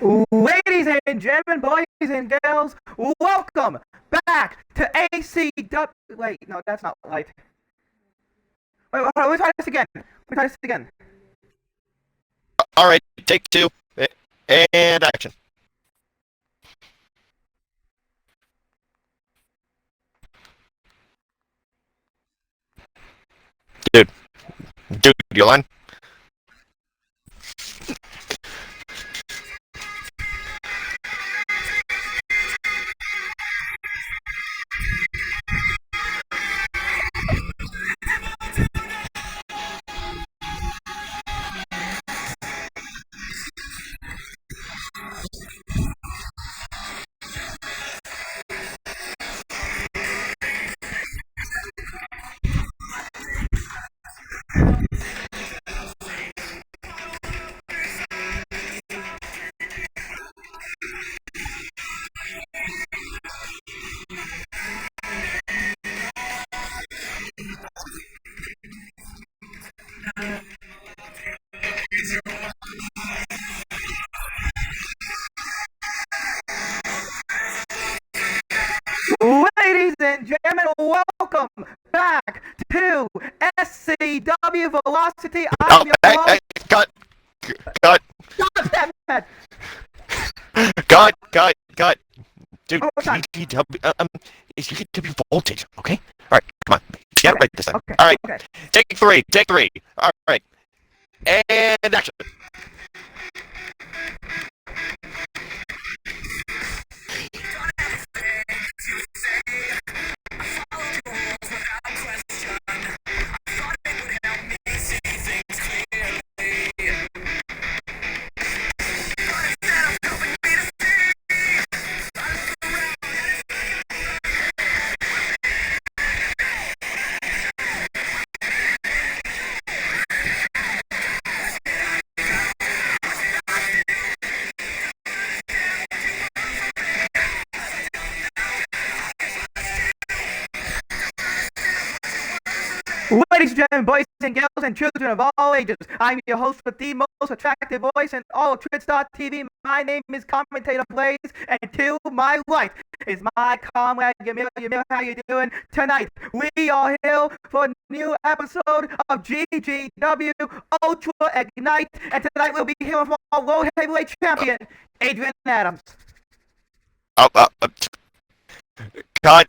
Ladies and gentlemen, boys and girls, welcome back to ACW. Wait, no, that's not right. Let me try this again. All right, take two, and action. Dude, you line? Ladies and gentlemen, welcome back to SCW Velocity. I'm your Hey, host. cut, God damn it! Dude, Oh, time. it's UKW voltage, okay? All right, come on, get it right this time. Okay. All right, Okay. take three. All right, and action. Ladies and gentlemen, boys and girls, and children of all ages, I'm your host with the most attractive voice in all of Tridstar TV. My name is Commentator Blaze, and to my right is my comrade Yamil. Yamil, how you doing? Tonight, we are here for a new episode of GGW Ultra Ignite, and tonight we'll be hearing from our World Heavyweight Champion, Adrian Adams. Cut.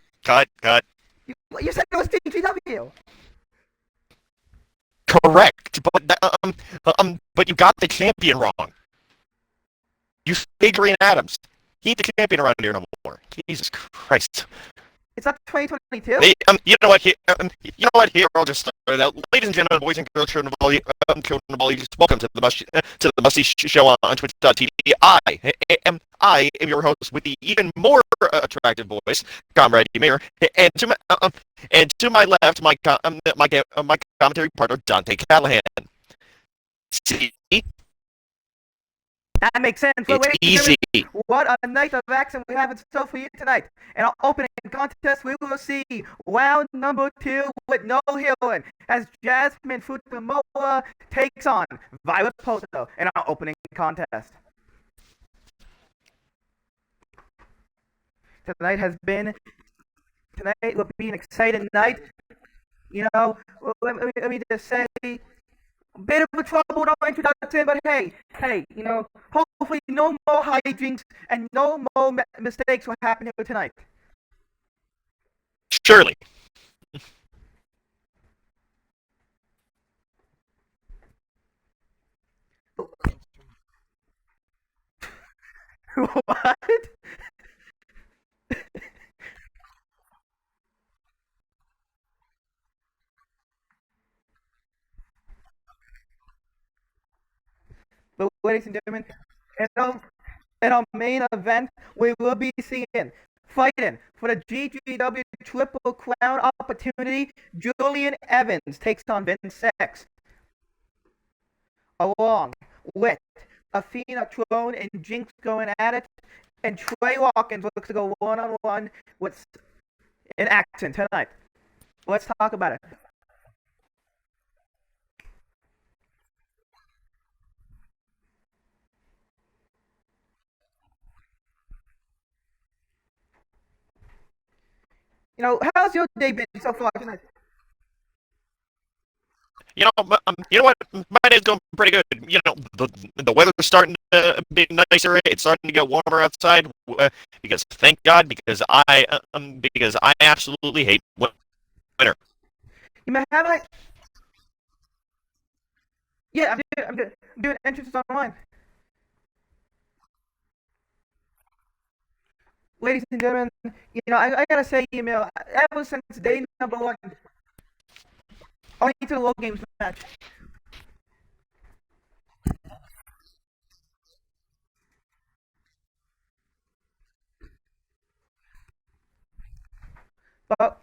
You said it was GGW. Correct, but you got the champion wrong. You Adrian Adams. He ain't the champion around here no more. Jesus Christ. It's not 2022. You know what? Here I'll just start out. Ladies and gentlemen, boys and girls, children of all ages, welcome to the Musty Show on Twitch.tv. I am your host with the even more attractive voice, Comrade Ymir, and to my left, my commentary partner, Dante Callahan. See? That makes sense. It's easy. What a night of action we have in store for you tonight. In our opening contest, we will see round number 2 with no healing as Jasmine Futamoa takes on Violet Poto in our opening contest. Tonight will be an exciting night. You know, let me just say, bit of a troubled introduction, but hey, you know, hopefully no more hijinks and no more mistakes will happen here tonight. Surely. What? But ladies and gentlemen, in our main event, we will be seeing fighting for the GGW Triple Crown opportunity. Julian Evans takes on Vince Sex, along with Athena Trone and Jinx going at it, and Trey Watkins looks to go one-on-one with in action tonight. Let's talk about it. How's your day been so far tonight? You know what? My day's going pretty good. The weather's starting to be nicer. It's starting to get warmer outside. Because thank God, because I absolutely hate winter. You may have like, yeah, I'm doing entrances online. Ladies and gentlemen, I gotta say, ever since day number one, only to the Low Games match. But,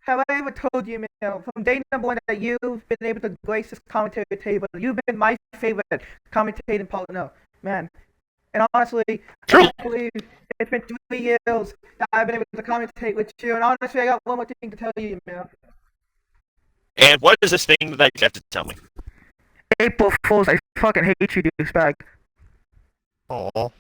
have I ever told you, from day number one that you've been able to grace this commentary table? You've been my favorite commentating partner, man. And honestly, I True. can't believe it's been 3 years that I've been able to commentate with you. And honestly, I got one more thing to tell you, And what is this thing that you have to tell me? April Fools, I fucking hate you, douchebag. Oh,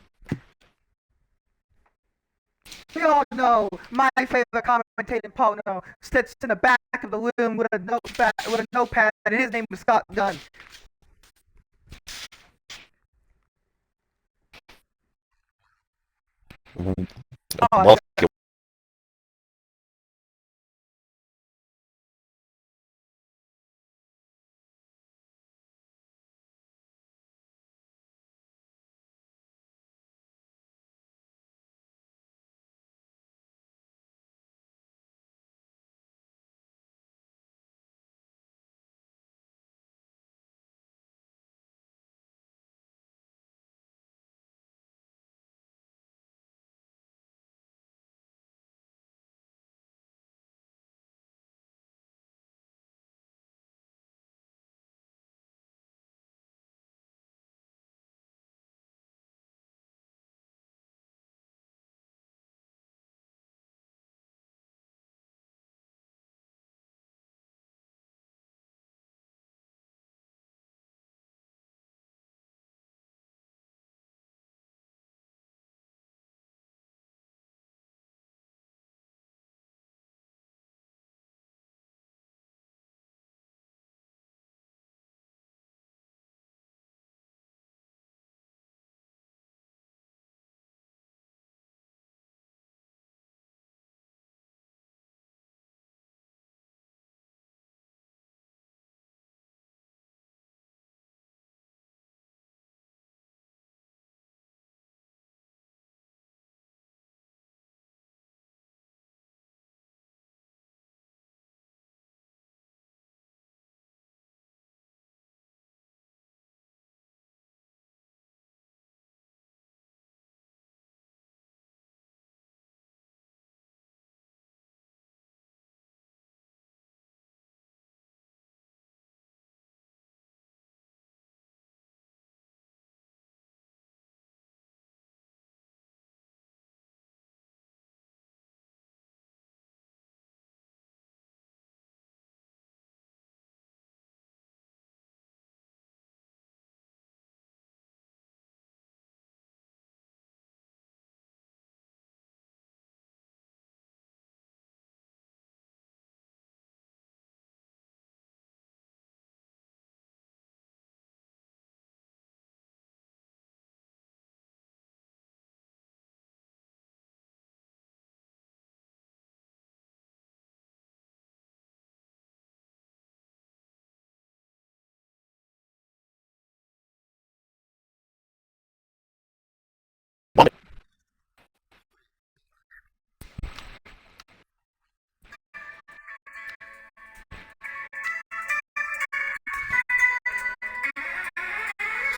We all know my favorite commentating partner sits in the back of the room with a notepad, and his name is Scott Dunn. Oh, well,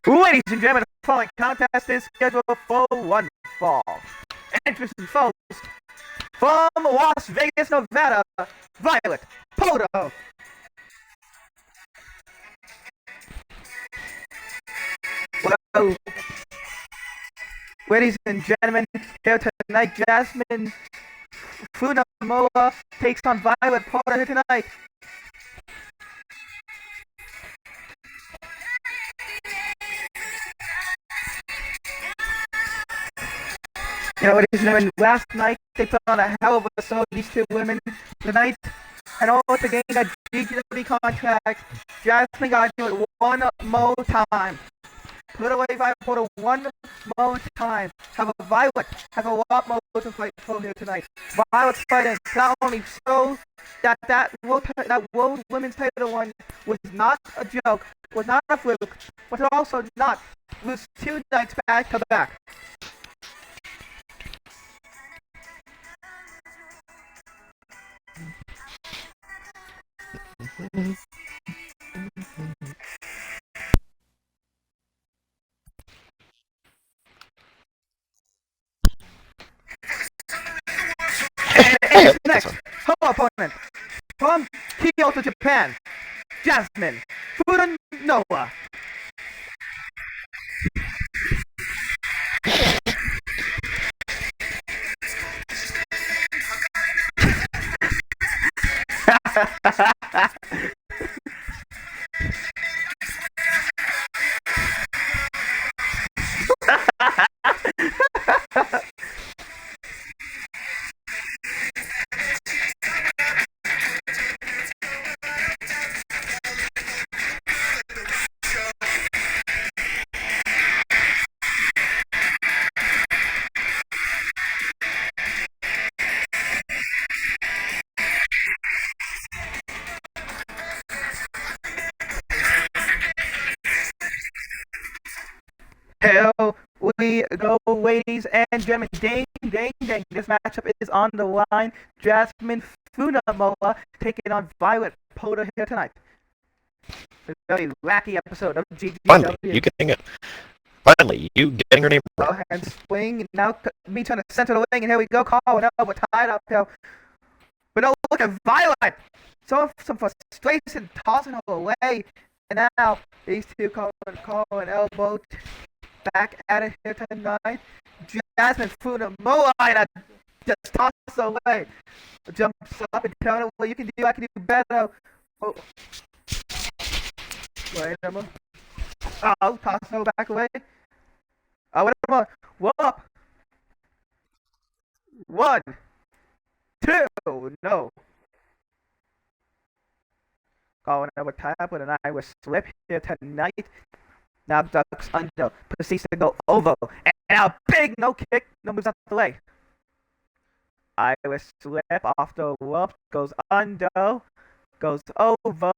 Ladies and gentlemen, the following contest is scheduled for one fall. Entrance foes from Las Vegas, Nevada, Violet Poto. Well, ladies and gentlemen, here tonight, Jasmine Funamoa takes on Violet Poto here tonight. You know, ladies and gentlemen, last night they put on a hell of a show, these two women. Tonight, in order to gain that GGW contract, Jasmine got to do it one more time. Put away Violet Poto one more time. Have a lot more to fight for here tonight. Violet's fighting not only show that World Women's Title one was not a joke, was not a fluke, but also not lose 2 nights back to back. And next, her opponent from Kyoto, Japan, Jasmine Furunoa. Here we go, ladies and gentlemen. Ding, ding, ding. This matchup is on the line. Jasmine Funamoa taking on Violet Poto here tonight. A very wacky episode of GGW. Finally, you getting it. Finally, you getting her name right. And swing. Now me trying to center the ring, and here we go. Call it up. We're tied up here. But no, look at Violet. Some frustration tossing her away. And now these two calling elbow back at it here tonight. Jasmine Funamoa and I just toss away. Jumps up and telling her what you can do. I can do better. Oh. Wait a minute. Oh, toss her back away. Oh, wait a minute. Whoop. 1, 2. No. Calling over tap with an Irish slip here tonight. Now ducks under, proceeds to go over, and now big no kick, no moves out the way. Irish slip off the rope, goes under, goes over,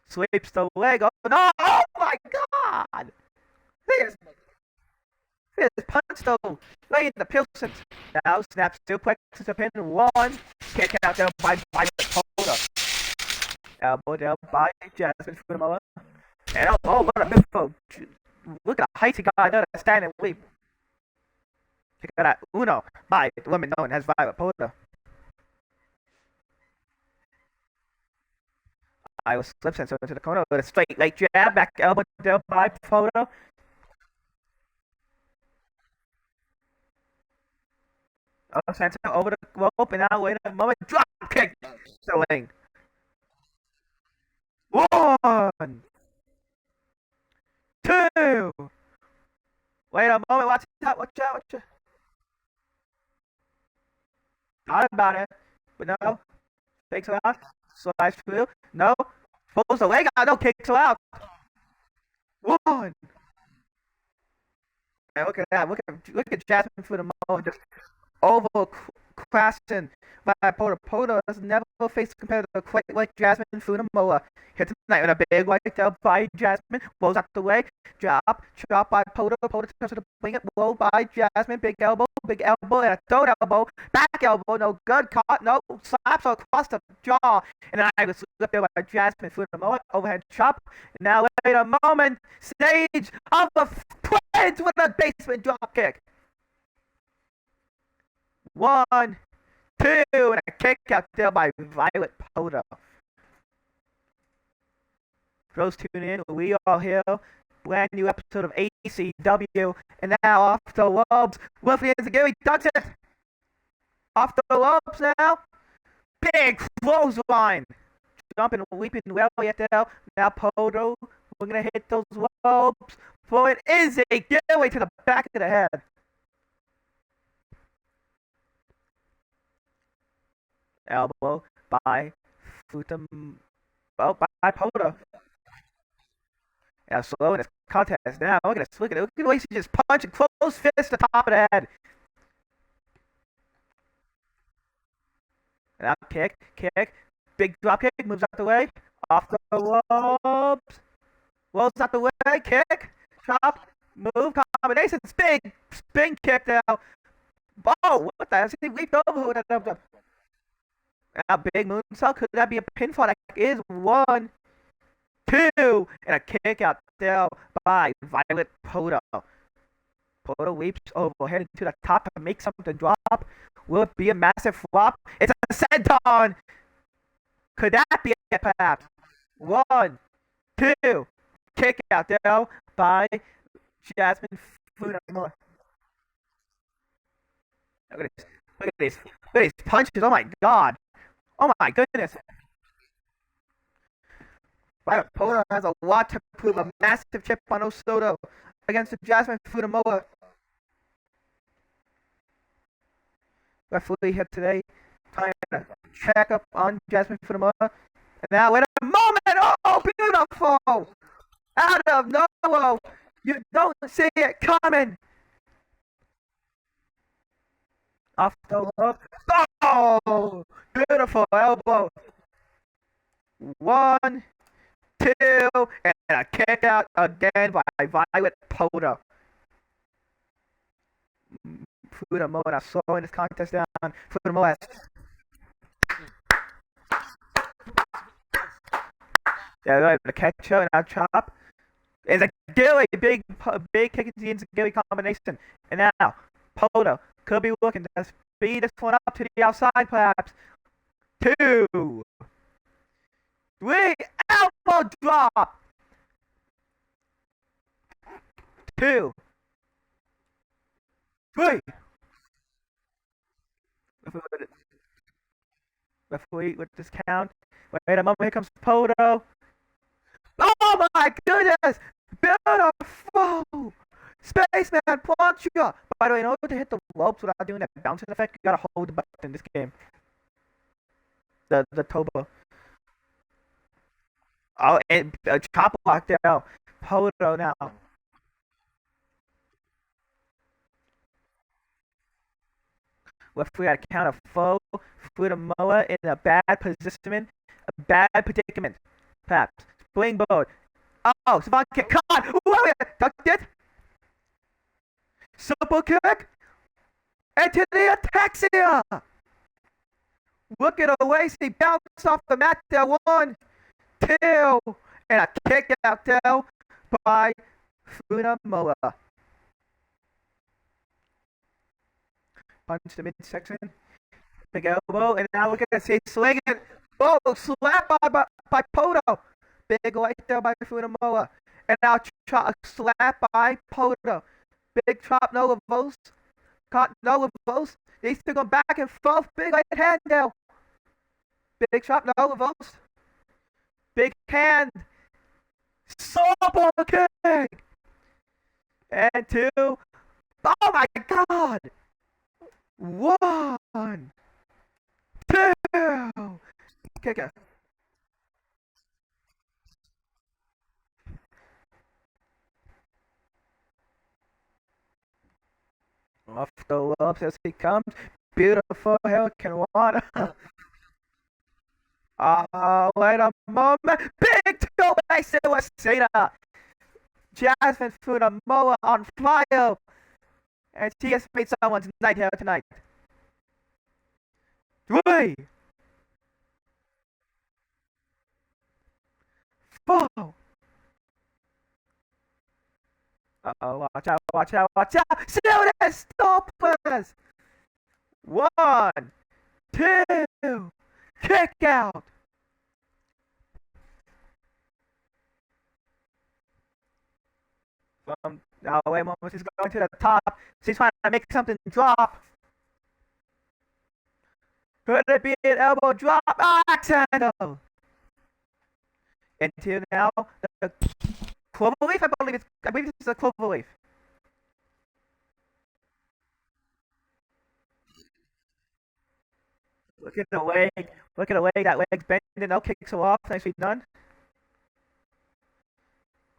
sweeps the leg. Oh no! Oh my God! There's punch though, right in the Pilsons. Now snaps suplexes up in 1, kick out there by Poto. Elbow down by Jasmine Funamoa. And oh, what a move! Look at the height he got there, standing leap. Check out that Uno by the woman known as Violet Poto. I was slips into the corner with a straight leg jab, back elbow down by Poto. Oh, Santa over the rope, and now wait a moment, drop kick! Sling. 1, 2. Wait a moment, watch out. Thought about it, but no. Takes her out, slides through, no. Pulls the leg out, no, kicks her out. 1. Hey, look at that, look at Jasmine Funamoa just Klassen by Pota. Pota has never faced a competitor quite like Jasmine Funamoa. Here tonight with a big white tail by Jasmine. Rolls out the way. Chop by Pota. Pota touches the wing it. Roll by Jasmine. Big elbow, and a third elbow. Back elbow, no good. Caught, no. Slaps across the jaw. And then I was slipped there by Jasmine Funamoa. Overhead chop. And now wait a moment. Stage of the Twins with a basement drop kick. 1, 2, and a kick out there by Violet Pota. Those tune in, we all here. Brand new episode of ACW, and now off the ropes. Wolfie and Gary ducks it. Off the ropes now. Big clothesline. Jumping, leaping well yet there. Now Pota, we're gonna hit those ropes. For it is a getaway to the back of the head. Elbow by by Pota. Yeah, slow in this contest now. Look at this. Look at the way she just punching close fist to the top of the head. Now kick. Big drop kick, moves out the way. Off the ropes. Rolls out the way, kick. Chop. Move combinations. Big spin kick now. Oh, what the hell? She leaped over that. Now big moonsault. Could that be a pinfall? That is 1, 2, and a kick out there by Violet Pota. Pota leaps overhead into the top to make something drop. Will it be a massive flop? It's a senton. Could that be it, perhaps? 1, 2, kick out there by Jasmine Funamoa. Look at these punches. Oh my god. Oh my goodness. Violet Pota has a lot to prove. A massive chip on Osoto against Jasmine Funamoa. Referee here today trying to check up on Jasmine Funamoa. And now, wait a moment! Oh, beautiful! Out of nowhere! You don't see it coming! Off the hook. Oh! Beautiful elbow. 1, 2, and a kick out again by Violet Pota. Funamoa slowing this contest down. Funamoa. Yeah, right, the catch and now chop. It's a Gilly, big kick into Gilly combination. And now, Pota could be looking to speed this one up to the outside, perhaps. 2, 3, elbow drop. 2, 3. Referee with this count. Wait a moment, here comes Pota. Oh my goodness! Beautiful! Spaceman punch you! By the way, in order to hit the ropes without doing that bouncing effect, you gotta hold the button in this game. The Toba. Oh, and chop block there. Pota now. Referee at a count of 4. Funamoa in a bad predicament. Perhaps. Springboard. Oh, Savant kick. Caught! Ooh, ducked it. Super kick. Into the ataxia. Look at the way she bounced off the mat there. 1, 2, and a kick out there by Funamoa. Punch the midsection. Big elbow, and now look at this. He's slinging. Oh, slap by Pota. Big right there by Funamoa. And now slap by Pota. Big chop, no reverse. Caught, no reverse. These two go back and forth. Big right hand now. Big chop, no reverse. Big hand. Super kick. And 2. Oh my god. 1, 2. Kick it. Off the ropes as he comes. beautiful hurricane water. Wait a moment. Big two-way suicida. Jasmine threw the mower on fire, and she has made someone's night here tonight. 3, 4. Uh-oh, watch out, watch out, watch out! Shoot it! Stop us! 1, 2, kick out! Wait a moment, she's going to the top. She's trying to make something drop. Could it be an elbow drop? Accidental! Into now, the clover leaf, I believe it's a clover leaf. Look at the leg. Look at the leg. That leg's bending. No kicks her off. Nicely done.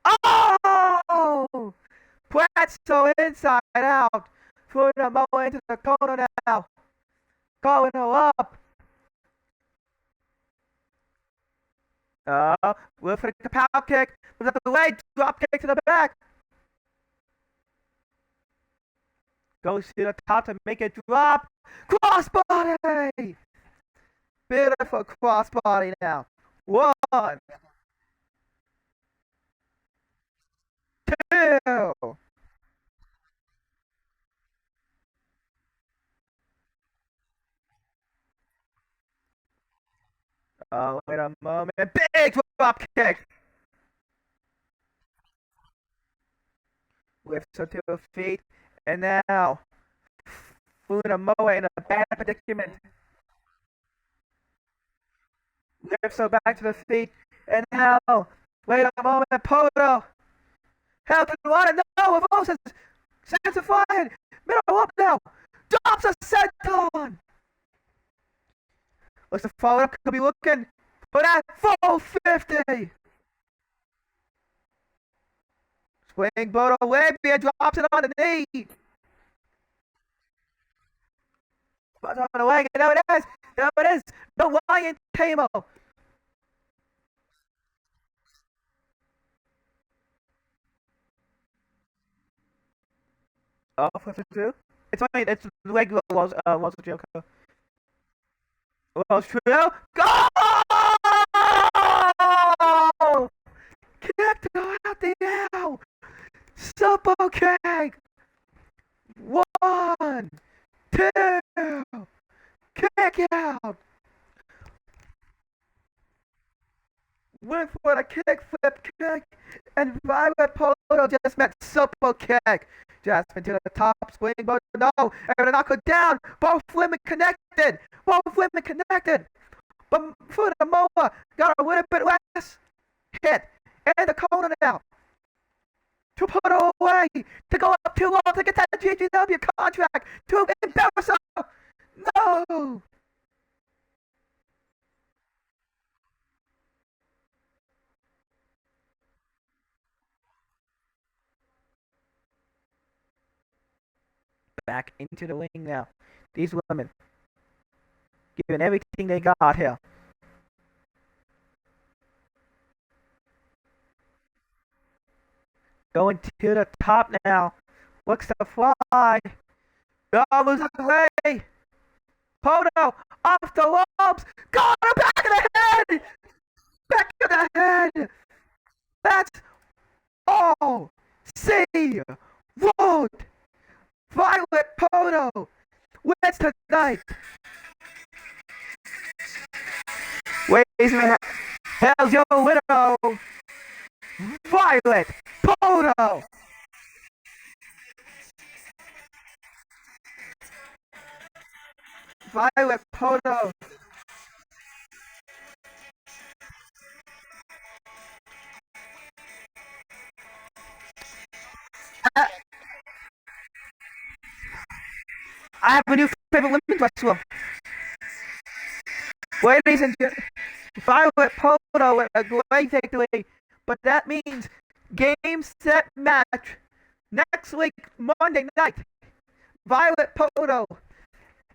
Oh! Pretzel inside out. Putting the mower into the corner now. Calling her up. We'll for the power kick. With the leg. Drop kick to the back. Goes to the top to make it drop. Crossbody! Beautiful crossbody now. 1, 2. Oh, wait a moment. Big drop kick. Lifts her to her feet. And now, Funamoa in a bad predicament. Lifts her back to the feet. And now, wait a moment. Poto. Hell to the water. No, reverses. Sanctified. Middle up now. Drops a senton. Looks to follow up. Could be looking for that 450. Swing Bodo Labia drops it on the knee. But on the leg. There it is. There it is. The Lion Tamo. Oh, 52. It's only it's regular was Jericho. Was true. Go! Kicked out the L. Super kick. 1, 2. Kick out. Went for the kick, flip kick, and Violet Polo just met super kick. Jasmine to the top, swing, but no, and knock her down. Both women connected. Both women connected. But for the Moa, got a little bit less hit. And the corner now. To put her away. To go up too long to get that GGW contract. To embarrass her. No. Back into the ring now. These women giving everything they got here. Going to the top now. Looks to fly. Moves out the way. Poto off the ropes. Got her back of the head. Back of the head. That's all. See. Vote. Violet Poto wins tonight. Ladies and how's your winner? Violet Poto. Violet Poto. I have a new favorite women's wrestler. Ladies and gentlemen, Violet Poto with a great victory, but that means game, set, match next week, Monday night. Violet Poto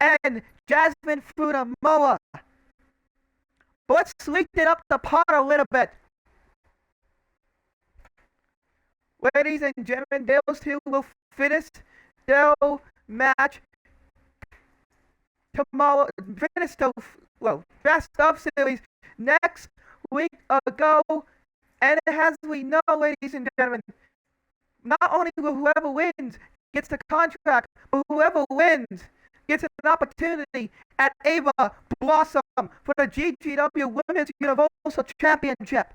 and Jasmine Funamoa. But let's sweeten up the pot a little bit. Ladies and gentlemen, those two will finish their match tomorrow. Finish the best of series next week ago. And as we know, ladies and gentlemen, not only will whoever wins gets the contract, but whoever wins gets an opportunity at Ava Blossom for the GGW Women's Universal Championship.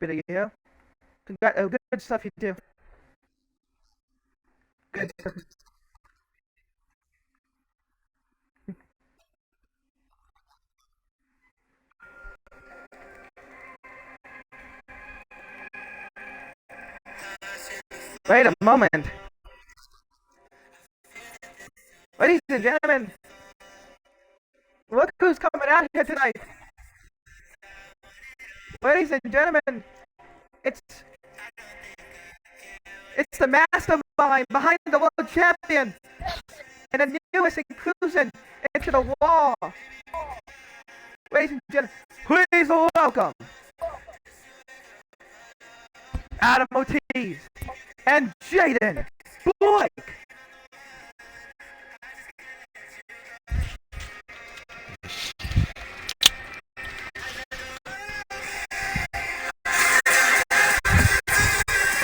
Video. Good stuff you do. Good stuff. Wait a moment. Ladies and gentlemen, look who's coming out here tonight. Ladies and gentlemen, it's the mastermind behind the world champion and the newest inclusion into the wall. Ladies and gentlemen, please welcome Adam Ortiz and Jaden Blake.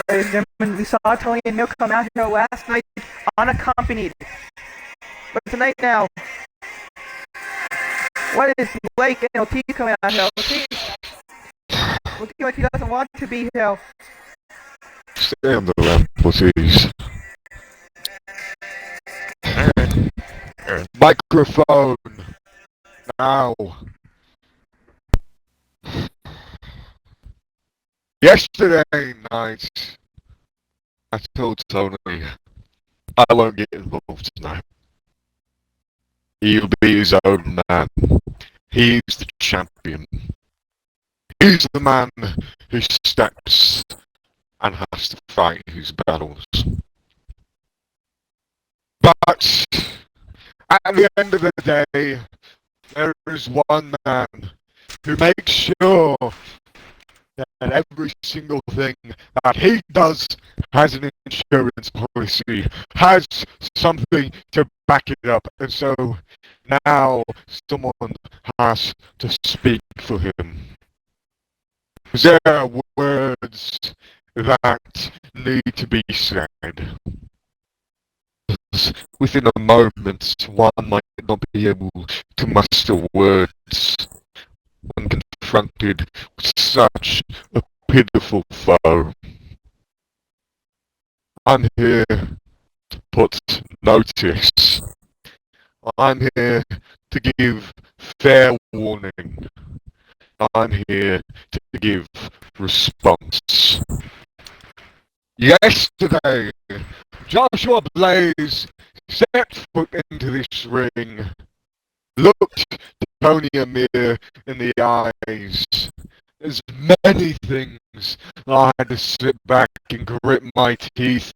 Ladies and gentlemen, we saw Tony and Neil come out here last night unaccompanied. But tonight now, what is Blake and Ortiz coming out here? Ortiz looking like he doesn't want to be here. Stay on the ramp, please. Microphone! Now! Yesterday night, I told Tony I won't get involved tonight. He'll be his own man. He's the champion. He's the man who steps and has to fight his battles. But at the end of the day, there is one man who makes sure that every single thing that he does has an insurance policy, has something to back it up, and so now someone has to speak for him. There are words that need to be said. Within a moment, one might not be able to muster words when confronted with such a pitiful foe. I'm here to put notice. I'm here to give fair warning. I'm here to give response. Yesterday, Joshua Blaze stepped foot into this ring, looked Tony Amir in the eyes. There's many things I had to sit back and grit my teeth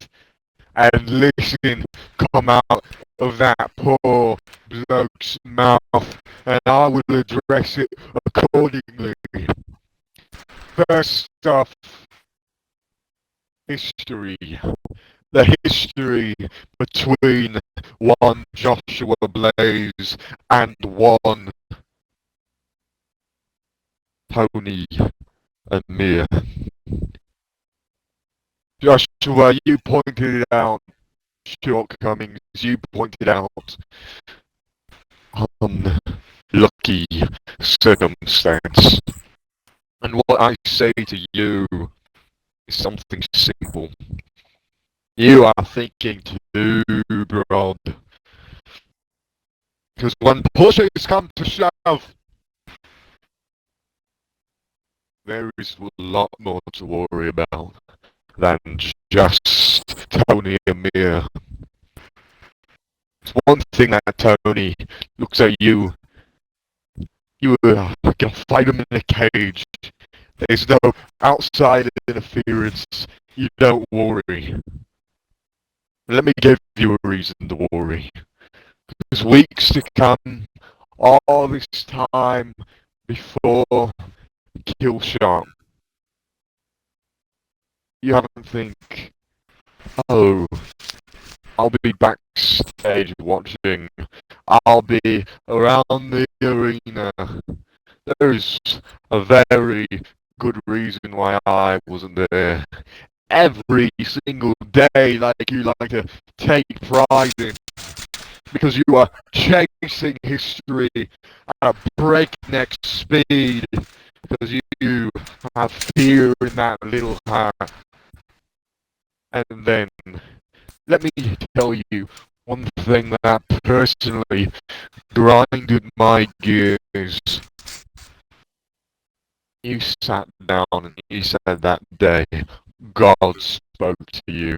and listen come out of that poor bloke's mouth, and I will address it accordingly. First off, history. The history between one Joshua Blaze and one Tony Amir. Joshua, you pointed out shortcomings, you pointed out unlucky circumstance. And what I say to you is something simple. You are thinking too broad. Because when push has come to shove, there is a lot more to worry about than just Tony Amir. It's one thing that Tony looks at you, you are gonna fight him in a cage, There's no outside interference. You don't worry. Let me give you a reason to worry. There's weeks to come, all this time before Killshot. You haven't think, oh, I'll be backstage watching. I'll be around the arena. There's a very good reason why I wasn't there. Every single day, like you like to take pride in, because you are chasing history at a breakneck speed, because you have fear in that little heart. And then, let me tell you one thing that personally grinded my gears. You sat down and you said that day, God spoke to you.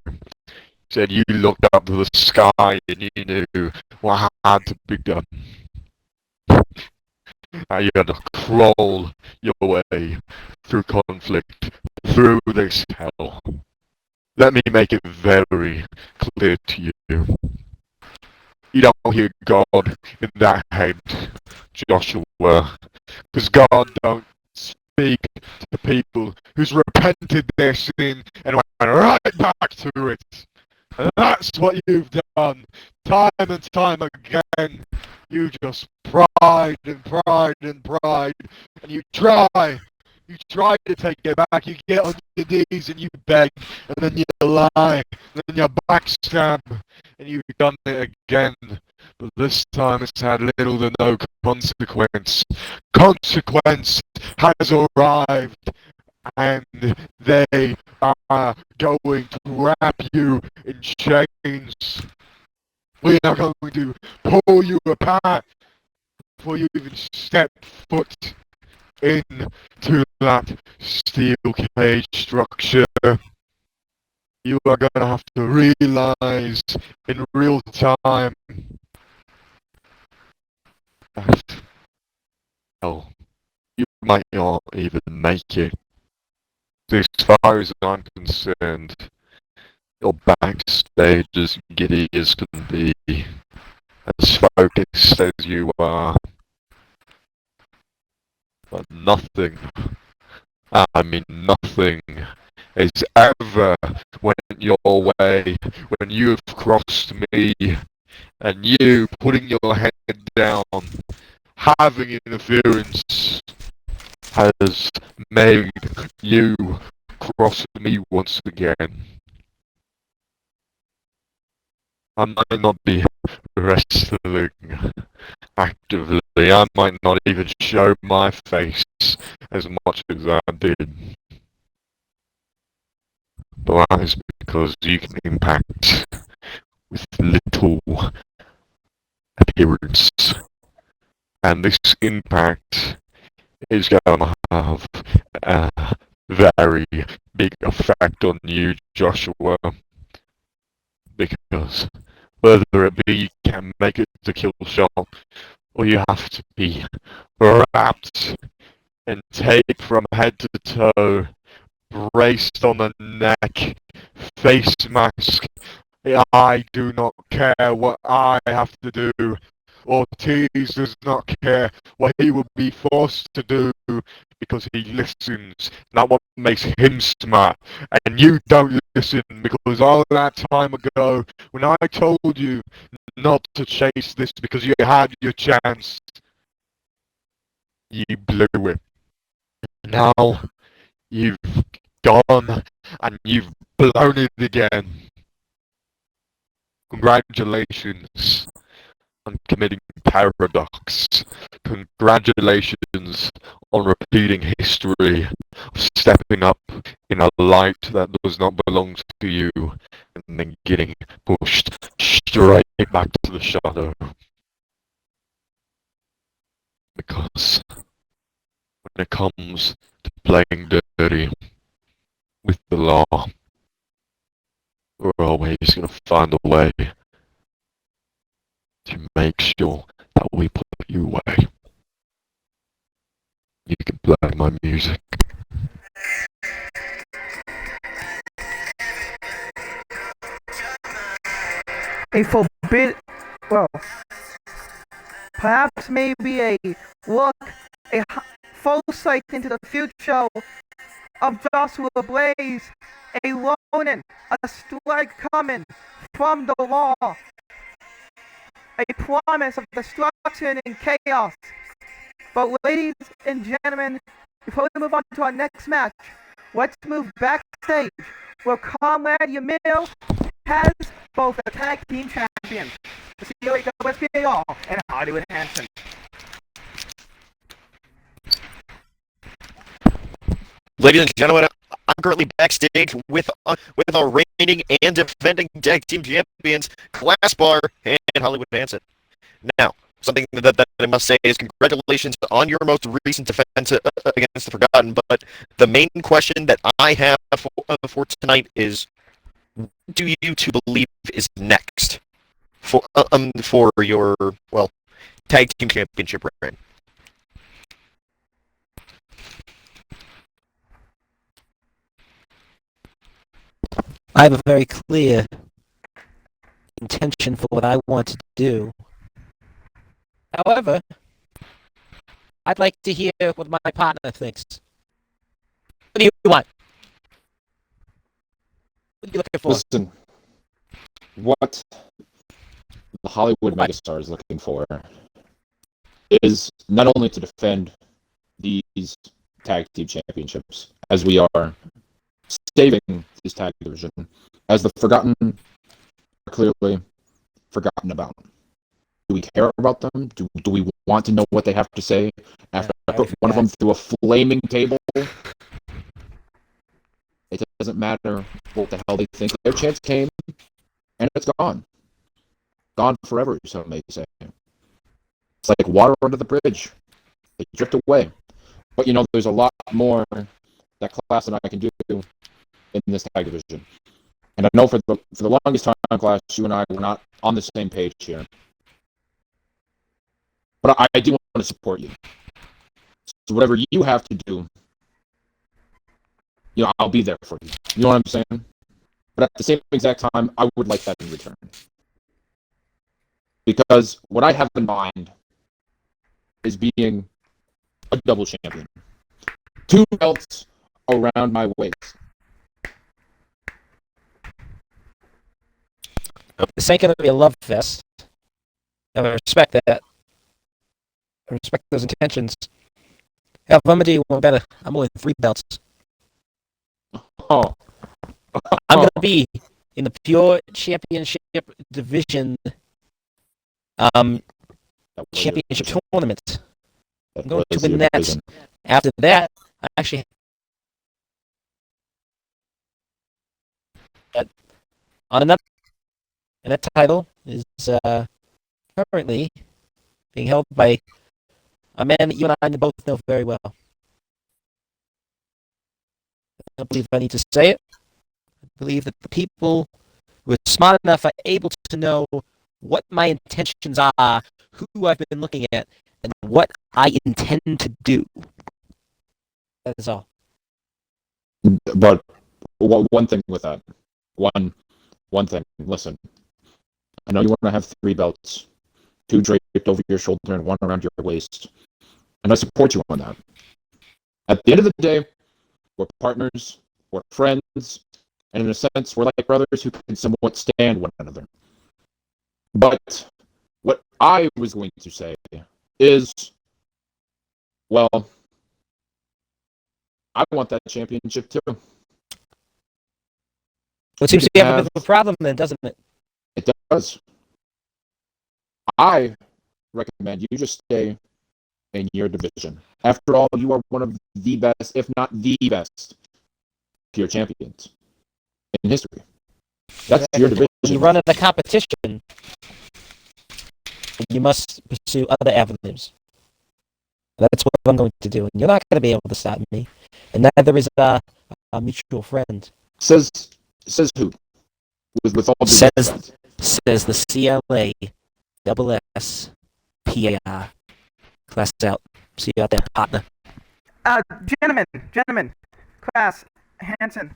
Said you looked up to the sky and you knew what had to be done. And you had to crawl your way through conflict, through this hell. Let me make it very clear to you. You don't hear God in that head, Joshua, because God don't speak to people who's repented their sin and went right back to it. And that's what you've done, time and time again. You just pride and pride and pride, and you try to take it back. You get on your knees and you beg, and then you lie, and then you backstab, and you've done it again. But this time it's had little to no consequence. Consequence has arrived, and they are going to wrap you in chains. We are going to pull you apart before you even step foot into that steel cage structure. You are going to have to realize in real time that, hell, you might not even make it. As far as I'm concerned, you're backstage as giddy as can be, as focused as you are. But nothing, I mean nothing, has ever went your way when you've crossed me, and you putting your head down, having interference, has made you cross me once again. I might not be wrestling actively, I might not even show my face as much as I did. But that is because you can impact with little appearance. And this impact is going to have a very big effect on you, Joshua. Because whether it be you can make it to Killshot, or you have to be wrapped and taped from head to toe, braced on the neck, face mask. I do not care what I have to do. Ortiz does not care what he will be forced to do because he listens. That's what makes him smart. And you don't listen because all that time ago, when I told you not to chase this because you had your chance, you blew it. Now you've gone and you've blown it again. Congratulations on committing paradox. Congratulations on repeating history, stepping up in a light that does not belong to you, and then getting pushed straight back to the shadow. Because when it comes to playing dirty with the law, we're always going to find a way to make sure that we put you away. You can play my music. a forbid, well, perhaps maybe a look, foresight into the future of Joshua Blaze, a Ronin, a strike coming from the law, a promise of destruction and chaos. But ladies and gentlemen, before we move on to our next match, let's move backstage where Comrade Yamil has both the tag team champions, the CEO of WSPAR and Hollywood Hanson. Ladies and gentlemen, I'm currently backstage with our reigning and defending tag team champions, Class Bar and Hollywood Hanson. Now, something that I must say is congratulations on your most recent defense against the Forgotten, but the main question that I have for tonight is, what do you two believe is next for your, well, tag team championship reign? I have a very clear intention for what I want to do. However, I'd like to hear what my partner thinks. What do you want? What are you looking for? Listen, what the Hollywood megastar is looking for is not only to defend these tag team championships, as we are saving this tag division, as the Forgotten are clearly forgotten about. Do we care about them? Do we want to know what they have to say after I put one of them through a flaming table? It doesn't matter what the hell they think. Their chance came, and it's gone. Gone forever, some may say. It's like water under the bridge. They drift away. But there's a lot more that Class and I can do in this tag division. And I know for the longest time, Class, you and I were not on the same page here. But I do want to support you. So whatever you have to do, I'll be there for you. You know what I'm saying? But at the same exact time, I would like that in return. Because what I have in mind is being a double champion. 2 belts around my waist. This ain't gonna be a love fest. I respect that. I respect those intentions. Hell, if I'm gonna do one better, I'm going 3 belts. Oh. I'm gonna be in the pure championship division championship tournament. I'm going to win that. After that, I actually on another, and that title is currently being held by a man that you and I both know very well. I don't believe I need to say it. I believe that the people who are smart enough are able to know what my intentions are, who I've been looking at, and what I intend to do. That is all. But one thing with that. One thing. Listen. I know you want to have 3 belts. 2 draped over your shoulder and 1 around your waist. And I support you on that. At the end of the day, we're partners, we're friends, and in a sense, we're like brothers who can somewhat stand one another. But what I was going to say is, well, I want that championship too. What seems to be a bit of a problem then, doesn't it? It does. I recommend you just stay in your division. After all, you are one of the best, if not the best, pure champions in history. That's your division. When you run in a competition, you must pursue other avenues. That's what I'm going to do, and you're not going to be able to stop me. And neither is a mutual friend. Says who? With all due respect. Says the CLA double S PAR. Class out. See you out there, partner. Gentlemen, Class, Hanson.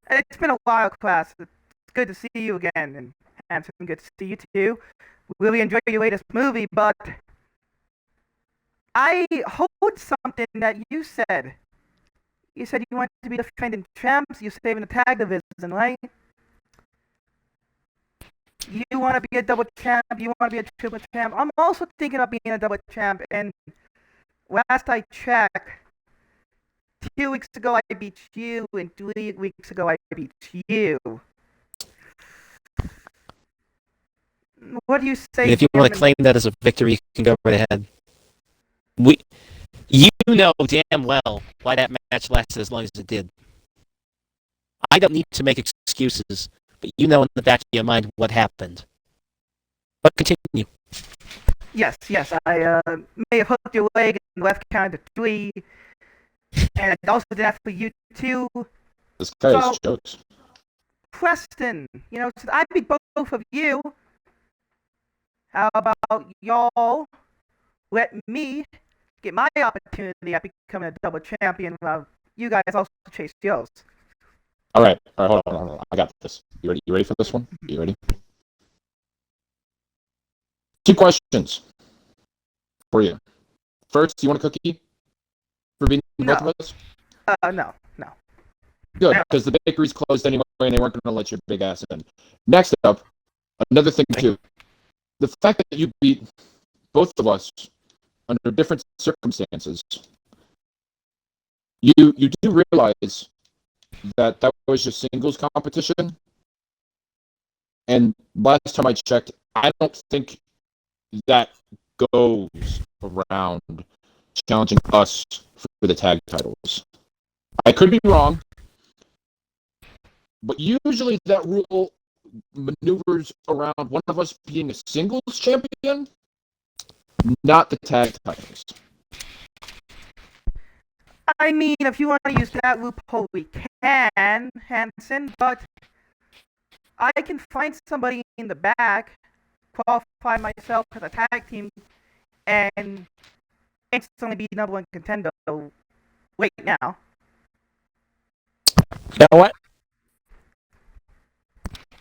It's been a while, class. It's good to see you again, and Hanson, good to see you too. We really enjoyed your latest movie, but I heard something that you said. You said you wanted to be defending champs. You're saving the tag division, right? You want to be a double champ. You want to be a triple champ. I'm also thinking of being a double champ. And last I checked, 2 weeks ago I beat you, and 3 weeks ago I beat you. What do you say? If you want to claim that as a victory, you can go right ahead. You know damn well why that match lasted as long as it did. I don't need to make excuses, but you know in the back of your mind what happened. But continue. Yes, I may have hooked your leg and left count to 3, and I also did that for you too. This guy is So- jokes. Preston, since I beat both of you, how about y'all let me get my opportunity at becoming a double champion while you guys also chase yours? All right, hold on. I got this. You ready? You ready for this one? You ready? 2 questions for you. First, you want a cookie for beating both of us? No. Good, because the bakery's closed anyway, and they weren't going to let your big ass in. Next up, another thing too. The fact that you beat both of us under different circumstances, you do realize that was your singles competition, and last time I checked, I don't think that goes around challenging us for the tag titles. I could be wrong, but usually that rule maneuvers around one of us being a singles champion, not the tag titles. I mean, if you want to use that loophole, we can, Hanson, but I can find somebody in the back, qualify myself as a tag team, and instantly be number 1 contender right now. You know what?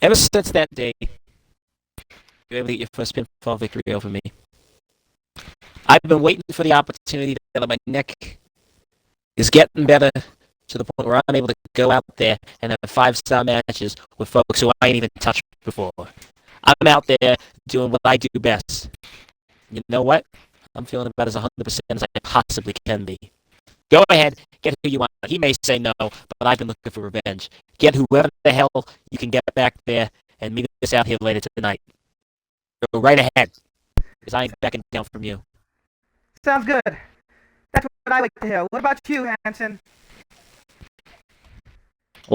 Ever since that day, you were able to get your first pinfall victory over me. I've been waiting for the opportunity that my neck is getting better to the point where I'm able to go out there and have 5-star matches with folks who I ain't even touched before. I'm out there doing what I do best. You know what? I'm feeling about as 100% as I possibly can be. Go ahead, get who you want. He may say no, but I've been looking for revenge. Get whoever the hell you can get back there and meet us out here later tonight. Go right ahead, because I ain't backing down from you. Sounds good. That's what I like to hear. What about you, Hanson?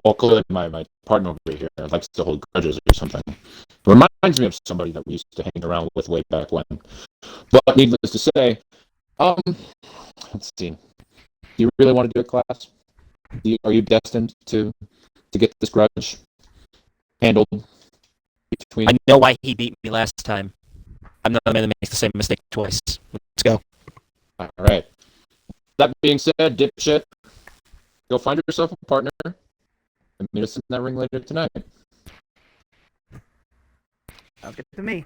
Well, clearly my partner over here likes to hold grudges or something. Reminds me of somebody that we used to hang around with way back when. But needless to say, let's see. Do you really want to do it, class? Are you destined to get this grudge handled between? I know why he beat me last time. I'm not a man that makes the same mistake twice. Let's go. All right. That being said, dipshit, go find yourself a partner and meet us in that ring later tonight. Sounds good to me.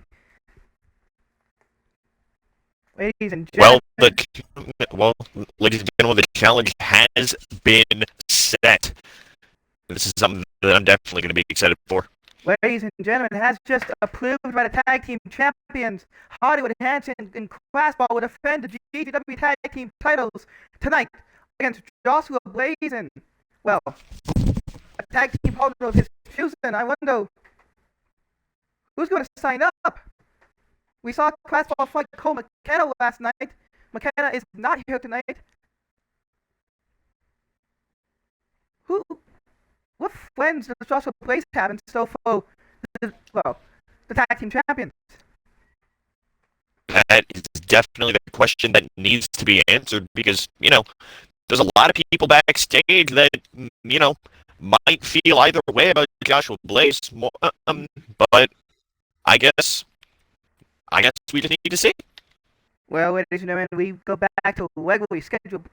Ladies and gentlemen. Ladies and gentlemen, the challenge has been set. This is something that I'm definitely going to be excited for. Ladies and gentlemen, has just approved by the tag team champions. Hollywood Hanson and Classball will defend the GGW tag team titles tonight against Joshua Blazin. Well, a tag team partner of his choosing. I wonder who's going to sign up. We saw Classball fight Cole McKenna last night. McKenna is not here tonight. What friends does Joshua Blaze have in store for the tag team champions? That is definitely the question that needs to be answered because, there's a lot of people backstage that, might feel either way about Joshua Blaze. But I guess we just need to see. Well, ladies and gentlemen, we go back to regularly scheduled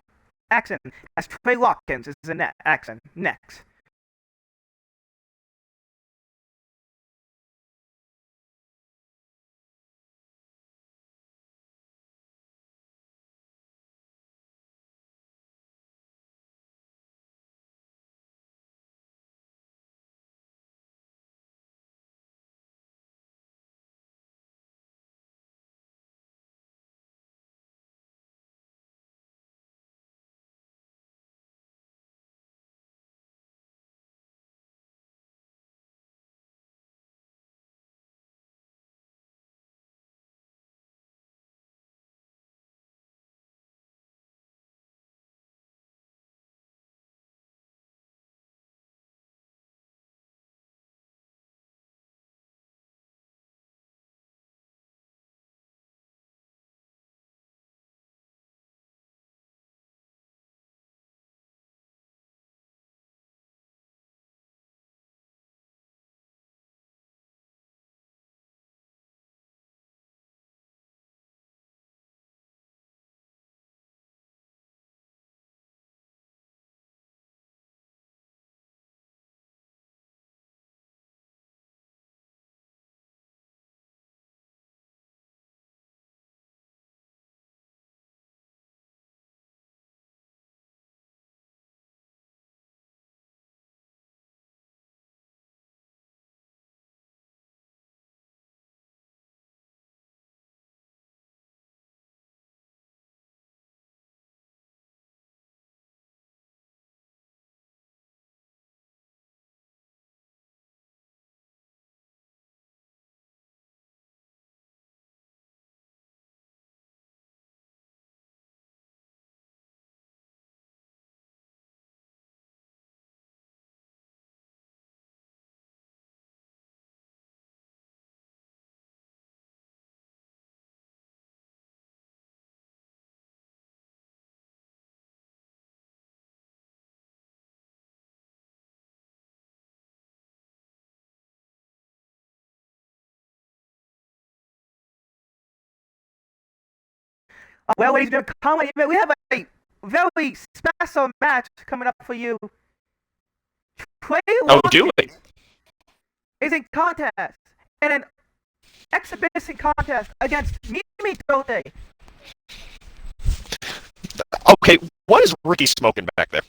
action as Trey Watkins is in that action next. Well, ladies and gentlemen, we have a very special match coming up for you. Trey Oh, do it. Watkins is in contest in an exhibition contest against Mimi Dote. Okay, what is Ricky smoking back there?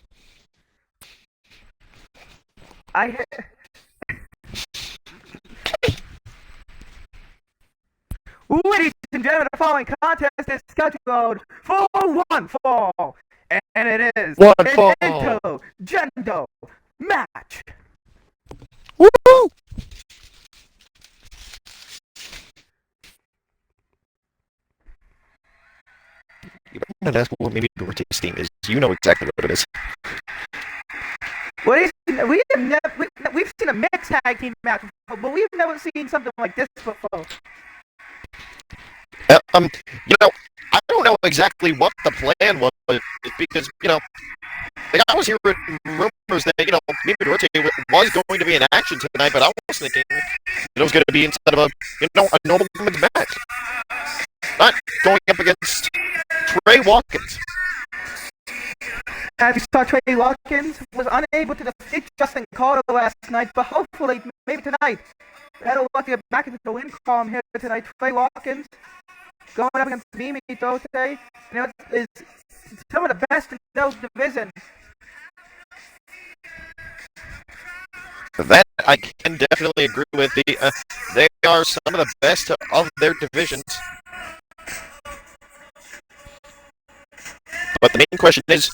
Ladies and gentlemen, the following contest is scheduled for one fall, and it is One an fall. intergender match. Woo! You better not ask what maybe Dorothy's theme is. You know exactly what it is. We've seen a mixed tag team match before, but we've never seen something like this before. You know, I don't know exactly what the plan was because like I was hearing rumors that maybe Duarte was going to be in action tonight, but I was thinking it was going to be instead of a normal women's match, not going up against Trey Watkins. As you saw, Trey Watkins was unable to defeat Justin Calder last night, but hopefully, maybe tonight, that'll let you get back into the win column here tonight. Trey Watkins going up against Mimi Dote, is some of the best in those divisions. That I can definitely agree with. They are some of the best of their divisions. But the main question is,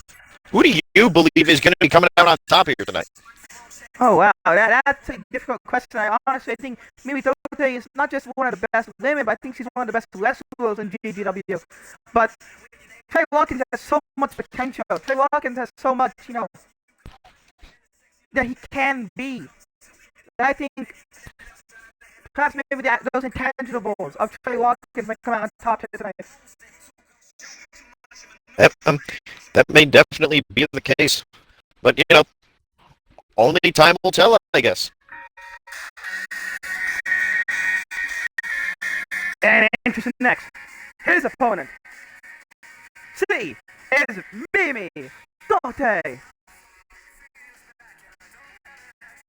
who do you believe is going to be coming out on top here tonight? Oh wow, that's a difficult question. I honestly think Mimi Dote is not just one of the best women, but I think she's one of the best wrestlers in GGW. But Trey Watkins has so much potential. Trey Watkins has so much, that he can be. I think perhaps maybe those intangibles of Trey Watkins might come out on top tonight. That may definitely be the case. But, only time will tell, I guess. And interesting next. His opponent. She is Mimi Dote.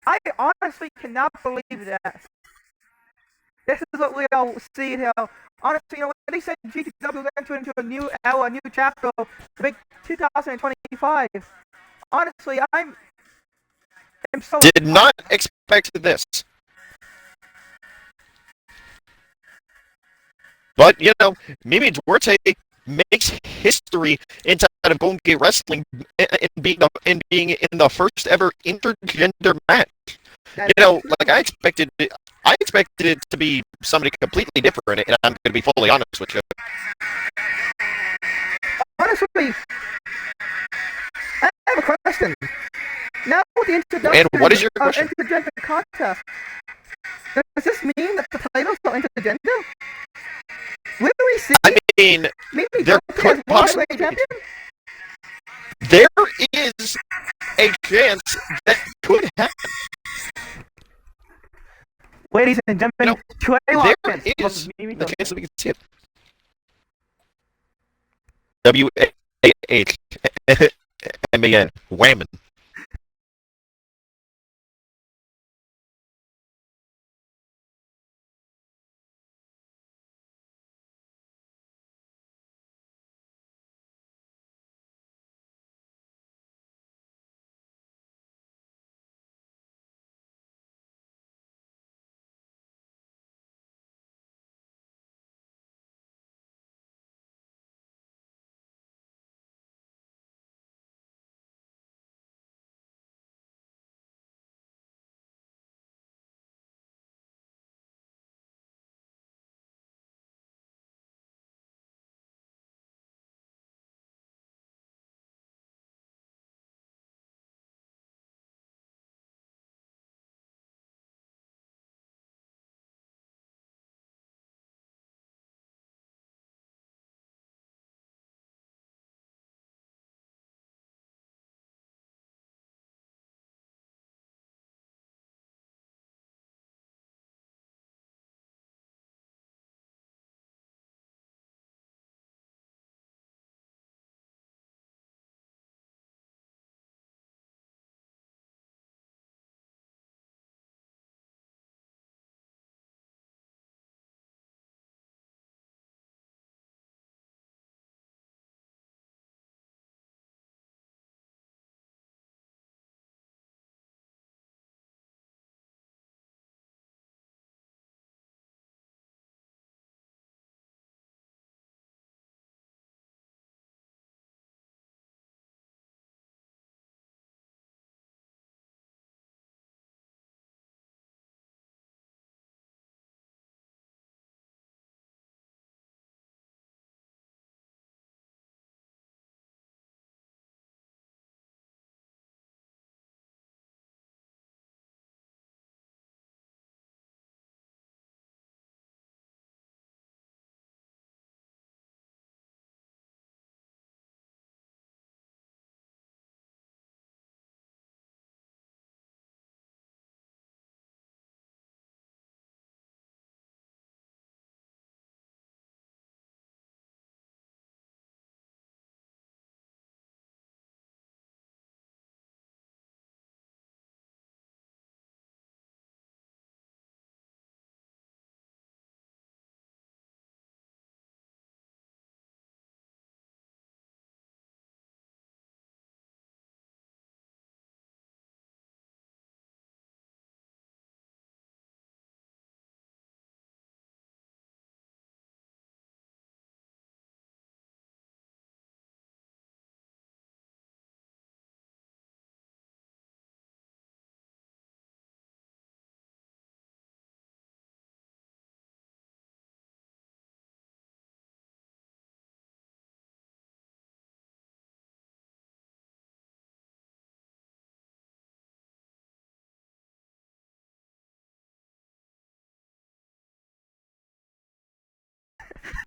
I honestly cannot believe that. This is what we all see here. Honestly, when they said GTW entered into a new era, a new chapter, the big 2025. Honestly, I'm so Did not expect this. But, Mimi Duarte makes history inside of Golden Gate Wrestling in being in the first ever intergender match. Like I expected it to be somebody completely different, and I'm going to be fully honest with you. honestly, I have a question. Now with the introduction And what is your question? of intergender contest, does this mean that the titles are intergender? Will we see I mean, Mimi there Dote could as possibly flyweight champion? there is a chance that could happen. Ladies and gentlemen, Trey There Watkins is versus Mimi the Dote. chance that we can see it. WAHMAN. Whammon.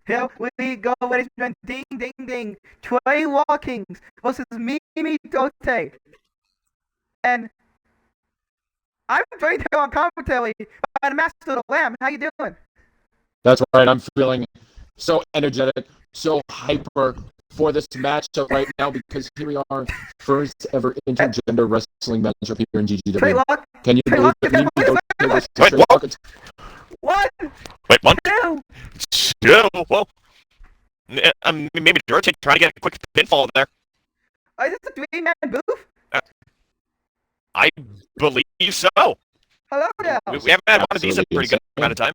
Here we go, ladies and gentlemen. Ding, ding, ding. Trey Watkins versus Mimi Dote. And I'm joined here on commentary by the Master of the Lamb. How you doing? That's right. I'm feeling so energetic, so hyper for this matchup right now because here we are, first ever intergender wrestling matchup here in Trey GGW. Watkins. Can you Trey believe that Watkins, Mimi Dote versus Wait, Trey what? Watkins? One, Wait, one, two. two. Well, maybe Dirty trying to get a quick pinfall there. Is this a three-man booth? I believe so. Hello there. We haven't had one of these in a Absolutely pretty good insane. amount of time.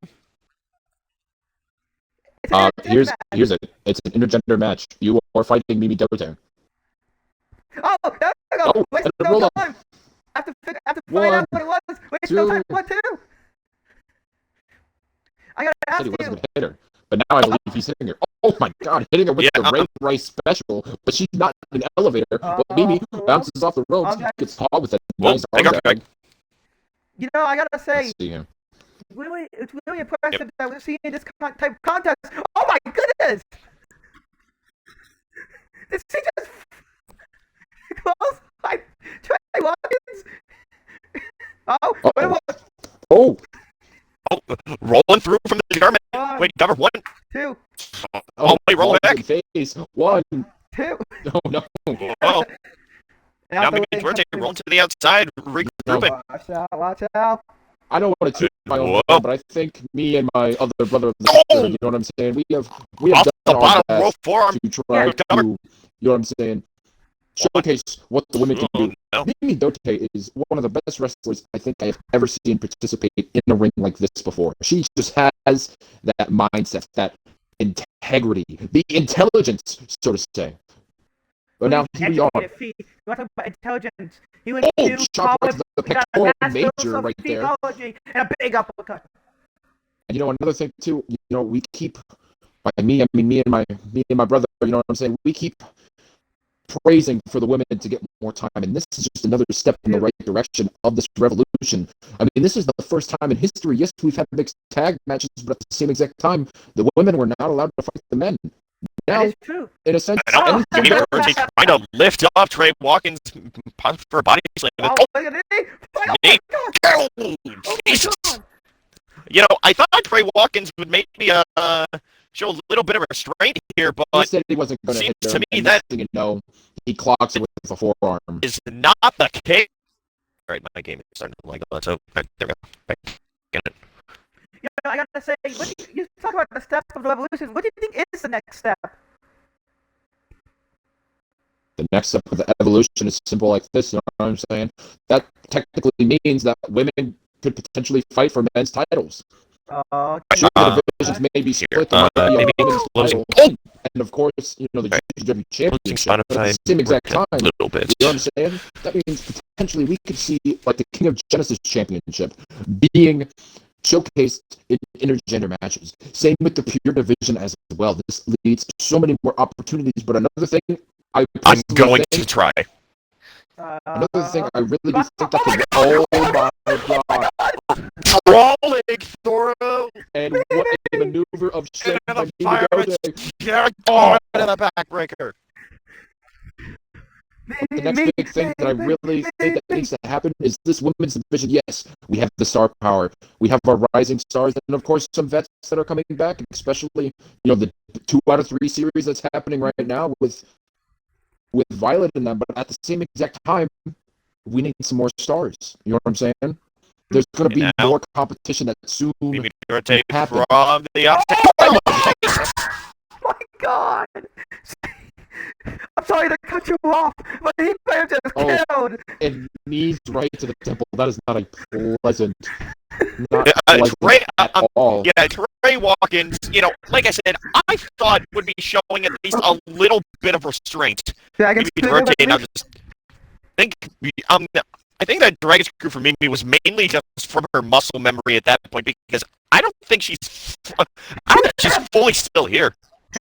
It's an Here's match. it. It's an intergender match. You are fighting Mimi Dote. Oh, there we go. Oh, Waste and a no roll-up. time. I have to find One, out what it was. Waste no two. time. 1, 2. I gotta Said ask he wasn't you. gonna hit her, but now I believe he's hitting her. Oh my God, hitting her with Yeah, the Ray Rice special, but she's not in an elevator. But Mimi bounces off the ropes, Okay. gets caught with a Whoa, nice hang arm on, drag. You know, I gotta say, Let's see here. it's really impressive that we're seeing this type of contest. Oh my goodness! Did she just close like Trey Watkins? Oh, Uh-oh. what it was? Oh, Oh, rolling through from the German. 1, Wait, cover 1. 2, Oh, wait, roll oh, back. good face. One. 2. Oh, Oh no. now Now maybe Dirty rolling to the outside, regrouping. Watch out. I don't want to toot my own Whoa. horn, but I think me and my other brother, Oh! you know what I'm saying? We have Off the done our bottom, best roll forearm. to try Yeah, to, cover. you know what I'm saying? Showcase what the women can Oh, do. no. Mimi Dote is one of the best wrestlers I think I have ever seen participate in a ring like this before. She just has that mindset, that integrity, the intelligence, so to say. But now here we are. Educated feet. You want to talk about intelligence? He went Oh, to chop right college. to the He got a pectoral master's major of right there. theology and a big uppercut. And you know another thing too. You know we keep by me. I mean me and my brother. You know what I'm saying? We keep praising for the women to get more time, and this is just another step in the right direction of this revolution. I mean, this is the first time in history. Yes, we've had mixed tag matches, but at the same exact time, the women were not allowed to fight the men. That Now, is true. in a sense, I know. Oh, Maybe anything Dirty trying to lift off Trey Watkins for a body slam. Oh, Oh, look at it. Oh my Nate. God. oh, Oh my Jesus. God. You know, I thought Trey Watkins would maybe show a little bit of restraint here, he but said he wasn't going to seems hit her, to me and that- next thing you know, he clocks it with a forearm. is not the case. All right, my game is starting to lag on, so there we go. Get it. You know, I gotta say, you talk about the step of the revolution. What do you think is the next step? The next step of the evolution is simple like this, you know what I'm saying? That technically means that women could potentially fight for men's titles. Sure, the divisions may be split, there might be a maybe women's closing. title, and of course, you know, the GW Closing championship, but Spotify at the same exact a time, little bit. you know what I'm saying? That means potentially we could see, like, the King of Genesis championship being showcased in intergender matches. Same with the pure division as well. This leads to so many more opportunities, but another thing I I'm personally going think, to try. another thing I really do think that could, oh my God, Rolling Thoro. and what a maneuver of strength And by the Mimi fireman. Dote. Yeah, oh, into the backbreaker. The next big thing that I really think that needs to happen is this women's division. Yes, we have the star power. We have our rising stars, and of course some vets that are coming back, especially, you know, the 2 out of 3 series that's happening right now with Violet in them. But at the same exact time, we need some more stars. You know what I'm saying? There's going to be And now- more competition that soon. Maybe Dirty Happen. from the outside. Oh, Jesus. my God! I'm sorry to cut you off, but he may have just Oh. killed. And knees right to the temple. That is not a pleasant. Not Uh, pleasant Trey, at all. Yeah, Trey Watkins, you know, like I said, I thought would be showing at least a little bit of restraint. Yeah, I can Maybe see Dirty, and I that. just think, I think that Dragon Screw for Mimi was mainly just from her muscle memory at that point, because I don't think she's fully still here.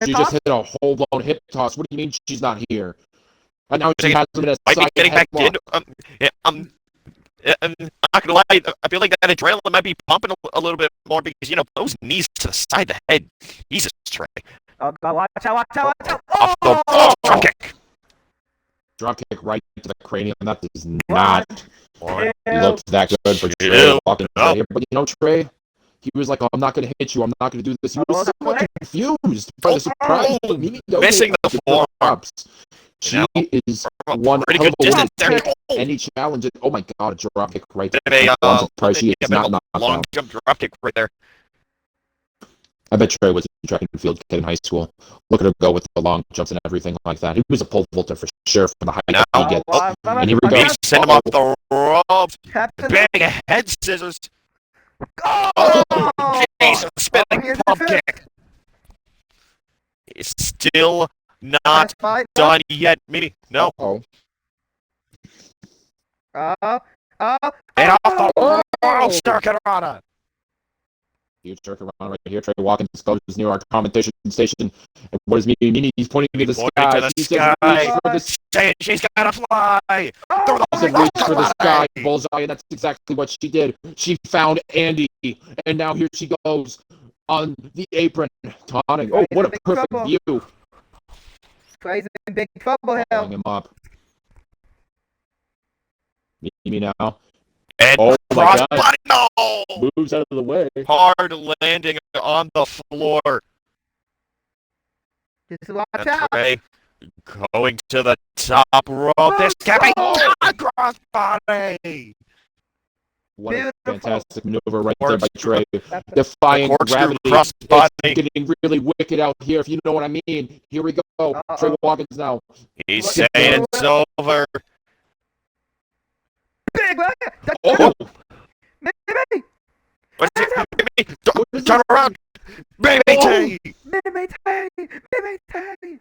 She just hit a whole blown hip toss. What do you mean she's not here? And now she Might has him in a Might be side getting back headlock. in. Yeah, I'm not gonna lie. I feel like that adrenaline might be pumping a little bit more because, you know, those knees to the side of the head. Jesus, Trey. Oh, God, watch out, watch out, watch out. Off the Oh! drop kick. Drop kick right to the cranium. That does not One, look that good for Trey Two. Hawkins No. right here. But you know, Trey, he was like, oh, I'm not going to hit you. I'm not going to do this. He was somewhat confused by the surprise. Oh, Mimigo missing hit the the forearm. drops. She Now, is from a one pretty hell of good a way distance to there. take any challenge. Oh my god, a drop kick right Bit there. of I'm surprised she yeah, is bit of not a knocked long out. jump drop kick right there. I bet Trey was a track and field kid in high school. Look at him go with the long jumps and everything like that. He was a pole vaulter for sure from the height Now, that he gets. oh, And here we go. He sent him off the ropes. Captain. Big head scissors. Oh! Jesus, spinning here's the pump finish. kick. It's still not Last fight. done yet. Maybe. No. Oh. Oh, And off the Oh! ropes, Hurricanrana. Huge jerk around right here. Trey Watkins goes near our commentation station. And what is Mimi? He's pointing to the Pointing sky. to the He says, sky. reach for the Saying she's gonna fly. Through the He said, reach for the sky, bullseye, and that's exactly what she did. She found Andy, and now here she goes on the apron, taunting. Oh, what a Big perfect trouble. view. Trey's in big trouble Calling here. him up. Mimi now. And Oh my God. crossbody, no! Moves out of the way. Hard landing on the floor. Just watch And out. Trey going to the top rope. This can't be Oh! crossbody. What a Beautiful. fantastic maneuver right there by Corkscrew. Trey. Defying Corkscrew gravity. crossbody. It's getting really wicked out here, if you know what I mean. Here we go. Uh-oh. Trey Watkins now. He's Look saying at it's over. Big man. Oh! Mimi. What's it? Baby, turn around. Baby T. Mimi Tay. Mimi Tay. It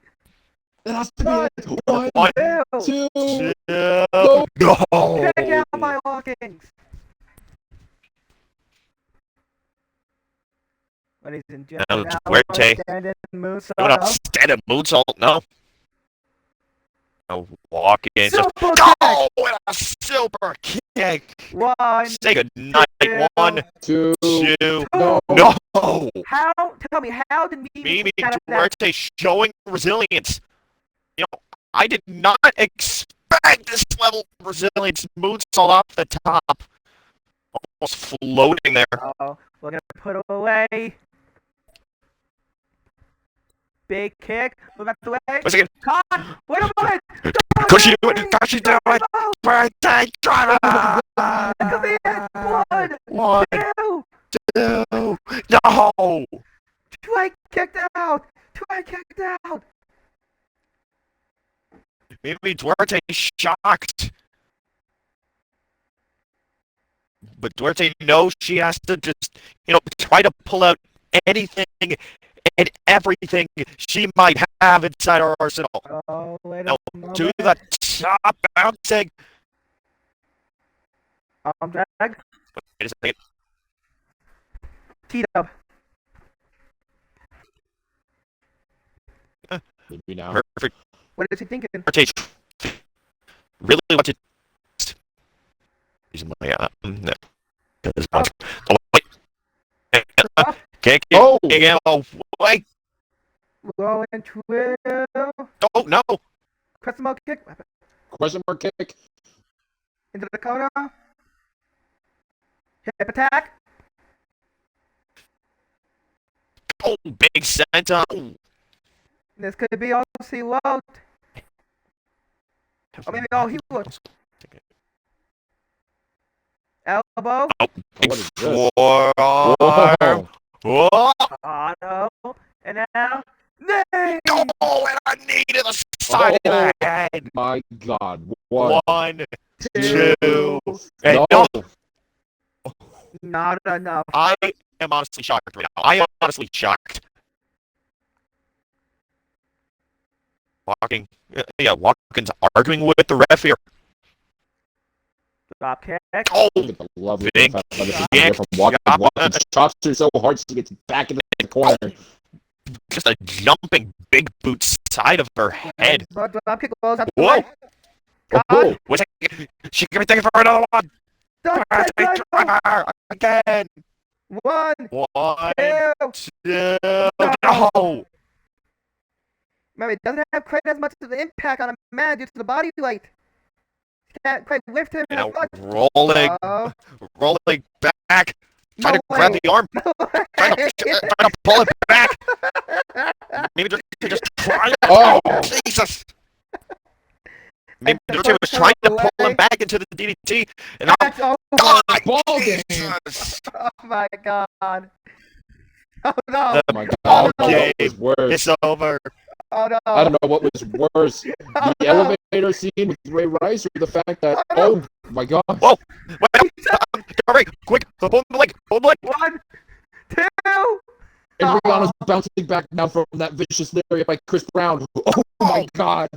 has to be it. One, One, Ew. two. no. Check out my walkings. Ladies and Now, gentlemen, Duarte. standing moonsault. Doing a standing moonsault. No. No, walking. Just Super go with a super kick. One. Say good night. two, 1, Two. 2. No. No. How? Tell me, how did Mimi get out of that? Duarte showing resilience. You know, I did not expect this level of resilience. Moonsault off the top. Almost floating there. Oh, we're gonna put it away. Big kick. Move out the way. Once again, Con, wait a moment. could she do it? Could she do it? Oh, Birthday driver. come in. One, 1, two. 2. No. Dwight kicked out. Dwight kicked out. Maybe Duarte shocked. But Duarte knows she has to just, try to pull out anything and everything she might have inside her arsenal. Oh, wait No, a moment. To the top, bouncing. Drag. Wait a second. T-dub. Maybe now. Perfect. What is he thinking? Duarte really wants to. Using my no. This much. Oh, wait. Can't get. Oh! Oh, wait. Going to Oh, no. crescent mark kick Question mark kick. into the corner. Hip attack. Oh, big center. This could be all he load. Or maybe all he would. Elbow. Big What is this? forearm. Whoa. Whoa. Auto. And now. Nay! Oh, and I needed the side of the head. My God. What? 1, 2. And No. no, Not enough. I am honestly shocked right now. I am honestly shocked. Watkins arguing with the ref here. Drop kick. Oh, Look at the lovely Big athleticism kick. here from Watkins. Watkins chops her so hard she gets back into the corner. just a jumping big boot side of her head. But drop kick goes out the Whoa. way. God. Oh, Wait a second. She can be taking for another one. Don't Birthday driver again. 1, One, 2. two, No. no! Remember, it doesn't have quite as much of an impact on a man due to the body weight. Can't quite lift him You know, as much. rolling, Oh, rolling back, trying no to grab way. the arm, No trying way. to pull it back. Maybe they're just trying. Oh! Jesus! Maybe And the Dorothea was trying to pull him leg. back into the DDT, and now That's over. God, Ball game! Jesus! Oh my god. Oh no. The Oh my ball god, game what was worse? is over. Oh no. I don't know what was worse. Oh, The no. elevator scene with Ray Rice or the fact that, Oh, oh my god. Whoa! Wait up! Hurry! Quick! Hold the leg! Hold the leg! 1, 2. And Oh. Rihanna's bouncing back now from that vicious lariat by Chris Brown. Oh my god.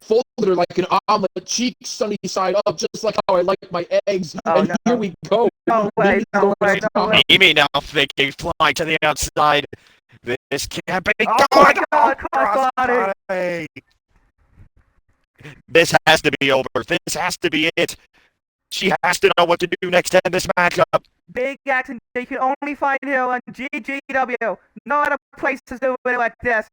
Folded her like an omelet, cheek sunny side up, just like how I like my eggs. Oh, And no. here we go. No way, Mimi's no going way, to no top. way. Mimi now thinking fly to the outside. This can't be Oh going my god, crossbody. crossbody. This has to be over. This has to be it. She has to know what to do next in this matchup. Big action you can only find here on GGW. No other places do it like this.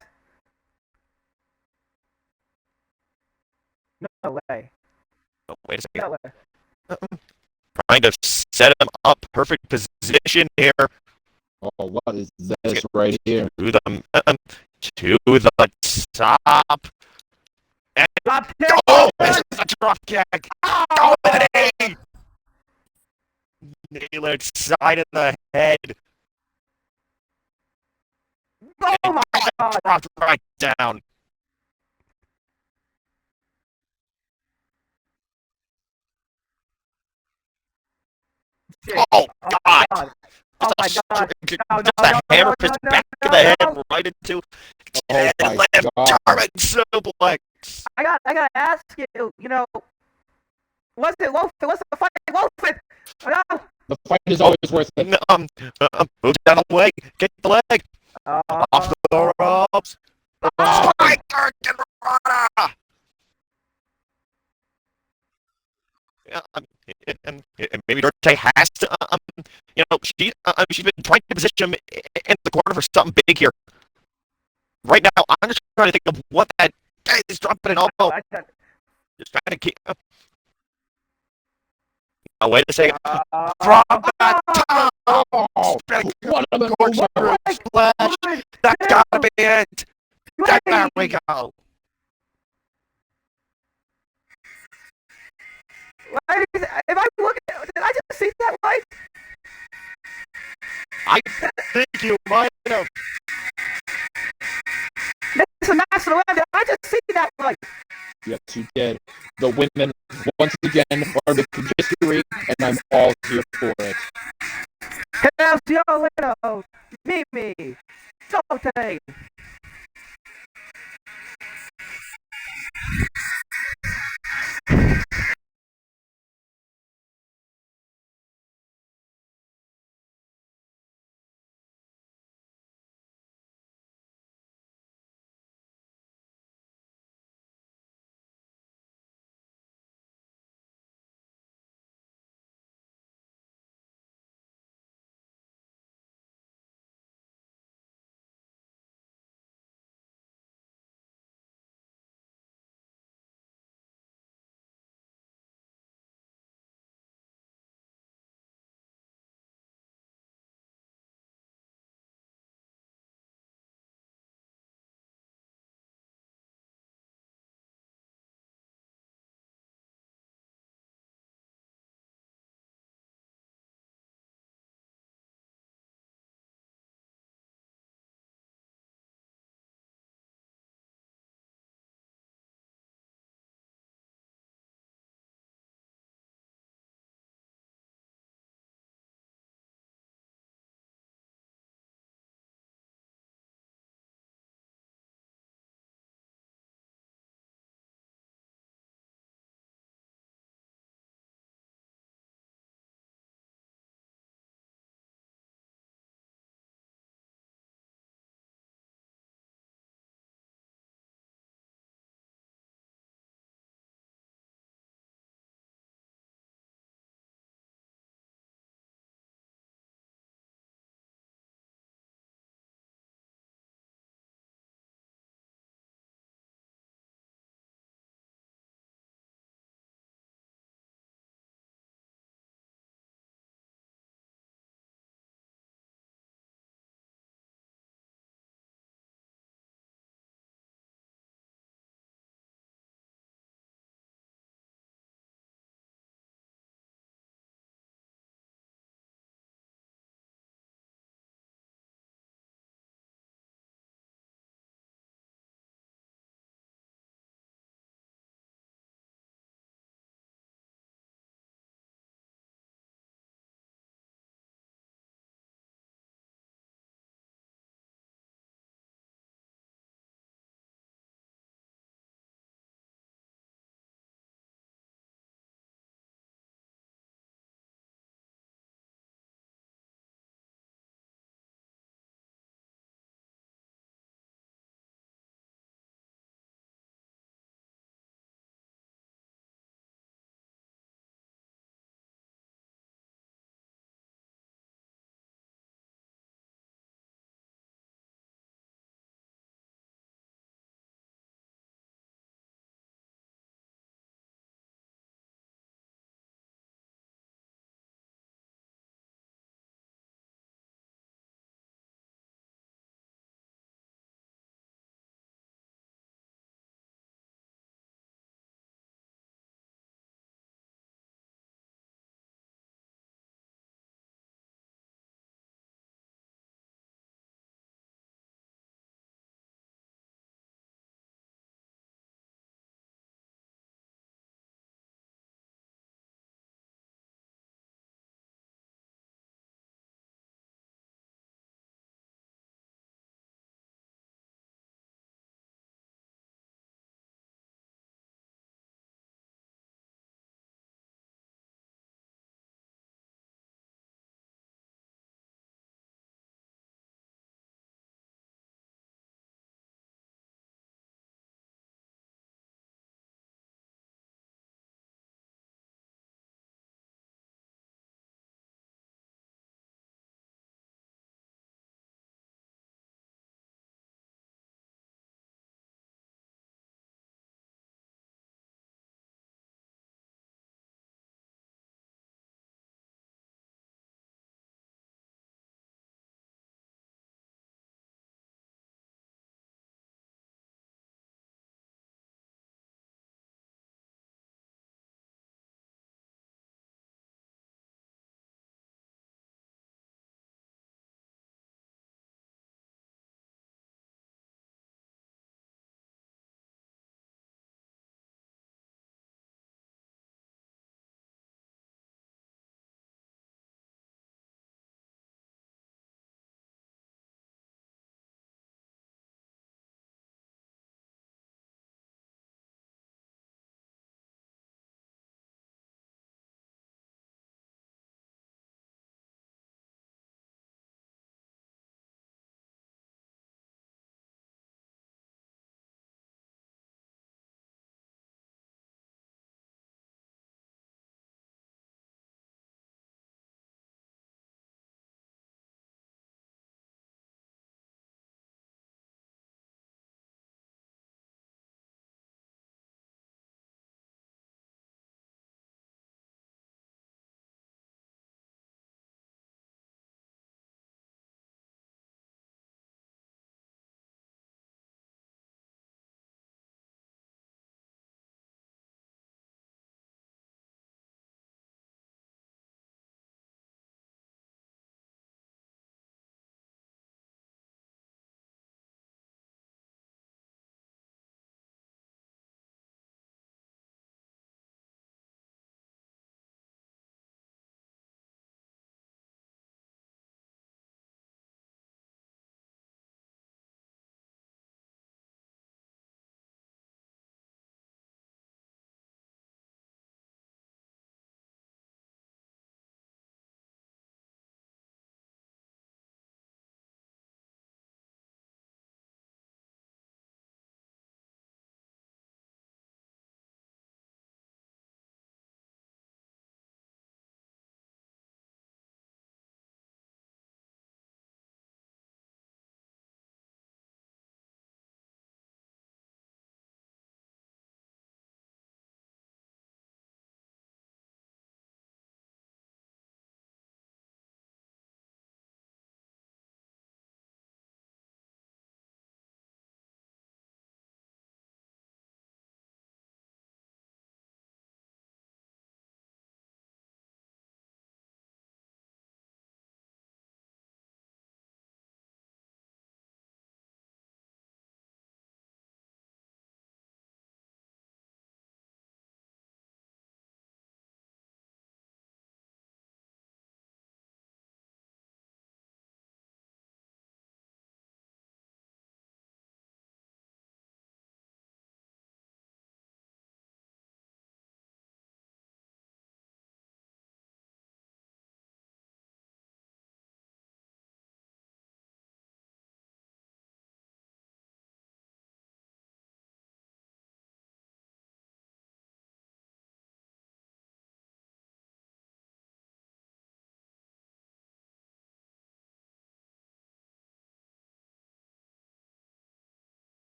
No way. Oh, wait a second. No way. Trying to set him up. Perfect position here. Oh, what is this right here? To the top. And Drop kick. oh, this is a drop kick. Oh, and a knee. Nailed it side of the head. Oh my god. Dropped right down. Shit. Oh, Oh God. my god. Oh my god. No, Just no, a no, hammer no, his no, back no, of the head no. right into Oh and my left god. German suplex. I gotta ask you, what's it worth it? What's the fight worth it? No. The fight is always worth it. Move down the leg, get the leg off the Oh. ropes. Spike Rana. And maybe Dorte has to, she's been trying to position him in the corner for something big here. Right now, I'm just trying to think of what that guy is dropping an elbow. Just trying to keep. Oh, wait a second. Drop that top. Oh, what a Corkscrew maneuver. splash. That's gotta be it. There we go. If I look at, did I just see that right? I think you might have. This is Master Land. Did I just see that right? Yes, you did. The women, once again, are making history, and I'm all here for it. How's your widow? Mimi. Sote.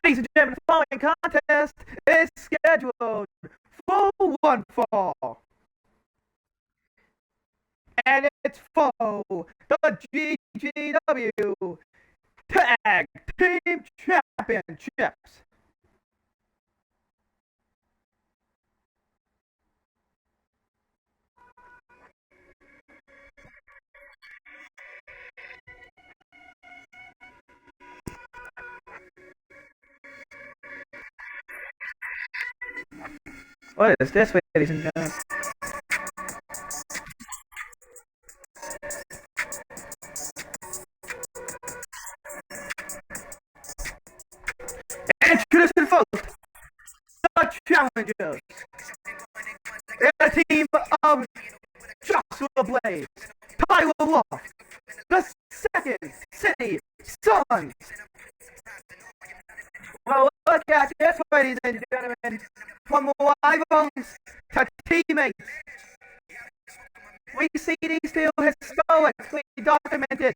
Ladies and gentlemen, the following contest is scheduled for one fall. And it's for the GGW Tag Team Championships. What is this, ladies and gentlemen? Introducing first, the challengers. They're a team of Joshua Blaze, Tyler Loft, the Second City Sons. Well, look at this, ladies and gentlemen. From rivals to teammates, we see these two historically documented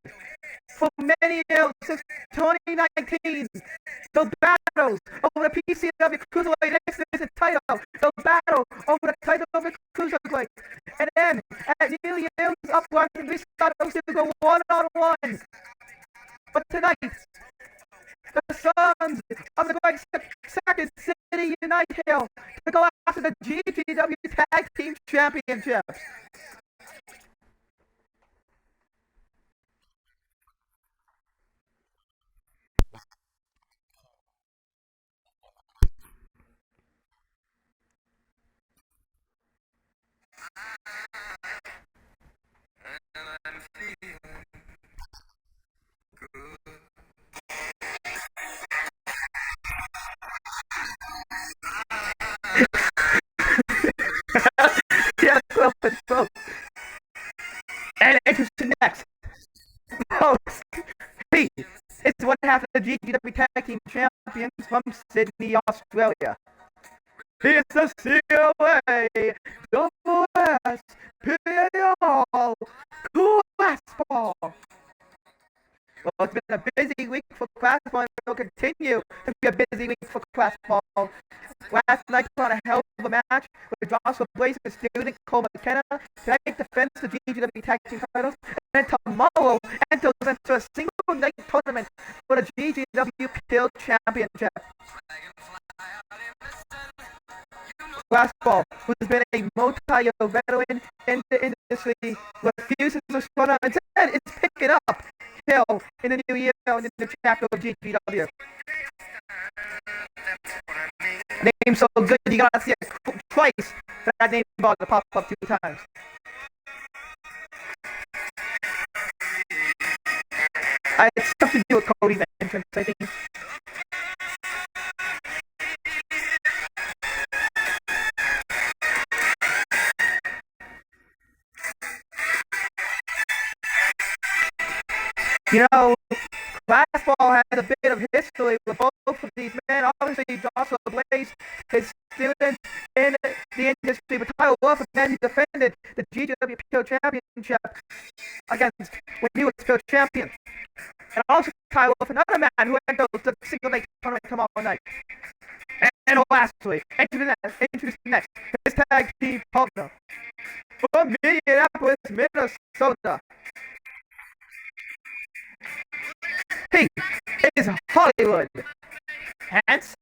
for many years since 2019. The battles over the PCW Cruiserweight X Division title, the battle over the title of the Cruiserweight, and then at New Year's uprising, we started to go one-on-one. But tonight, the Sons of the Great Second City unite here to go after the GGW Tag Team Championships. Yes, well, it's both. And interesting next. Host Pete is one half of the GGW Tag Team Champions from Sydney, Australia. He is the COA Double S PAL Class Ball. Well, it's been a busy week for Class Ball and will continue to be a busy week for Class Ball. Last night we had a hell of a match with Joshua Blaze and student Cole McKenna. Tonight defends the GGW Tag Team titles. And tomorrow enters into a single night tournament for the GGW Pure Championship. Class Ball, who's been a multi-year veteran in the industry, refuses to slow down. Instead, it's picking up hill in the new year in the new chapter of GGW. Name so good, you gotta see it twice for that name ball to pop up 2 times. It's something to do with Cody's entrance, I think. You know, Class Ball has a bit of history with both of these men. Obviously, Joshua Blaze is student in the industry, but Tyler Wolf, man, he defended the GGW Pure Championship against when he was Pure Champion. And also Tyler Wolf, another man who enters the single night tournament tomorrow night. And lastly, introducing next, his tag team partner from Minneapolis, Minnesota. He is Hollywood Hanson.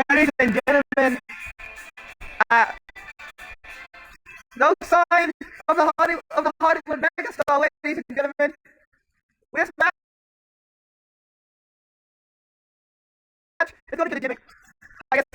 Ladies and gentlemen, no sign of the Hollywood megastar, ladies and gentlemen. This match is going to be the gimmick. I guess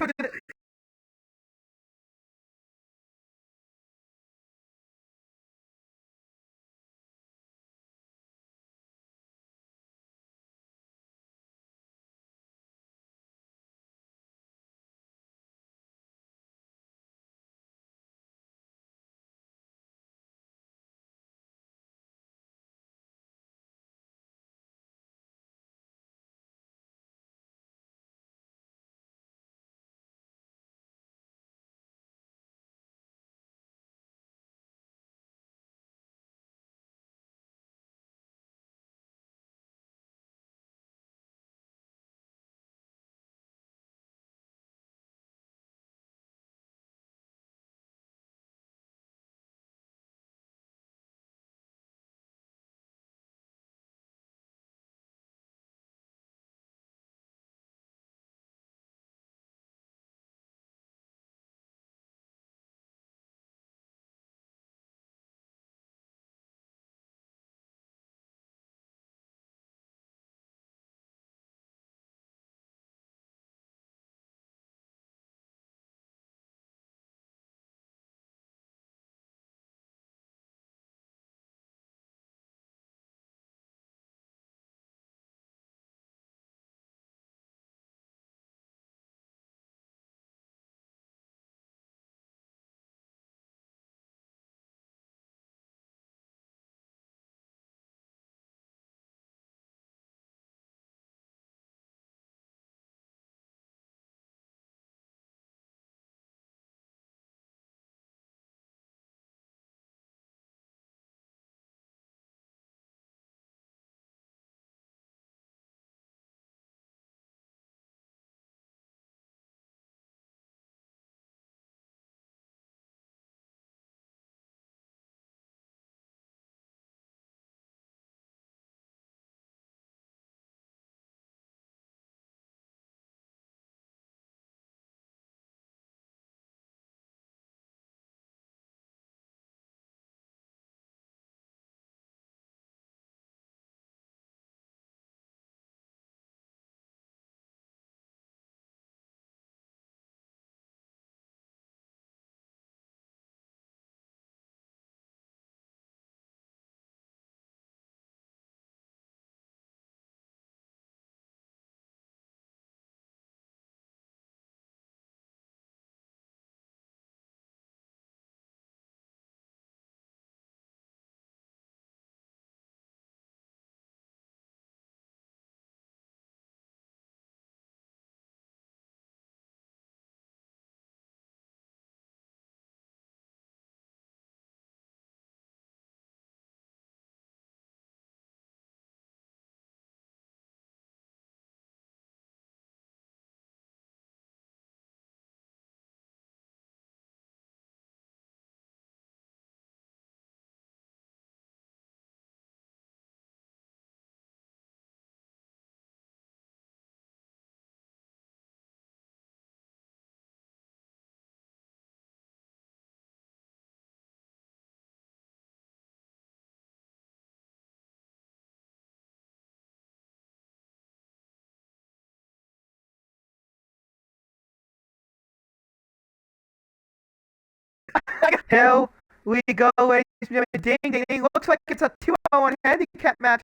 Here we go, ladies and gentlemen. Ding, ding, ding. Looks like it's a 2-on-1 handicap match.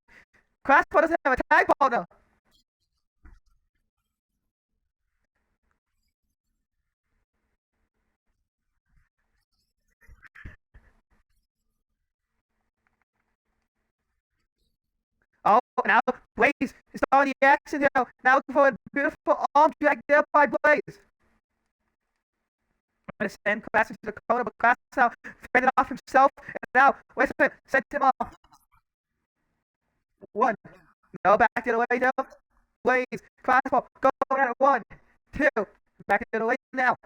Crossbar doesn't have a tag partner. Oh, now Blaze is starting the action here. Now looking for a beautiful arm drag there by Blaze. Trying to send Class into the corner, but Class now fending off himself. And now, wait a minute, sent him off. One. No, back to the way down. Blaze, crossbar, go at it. 1, 2. Back to the way now.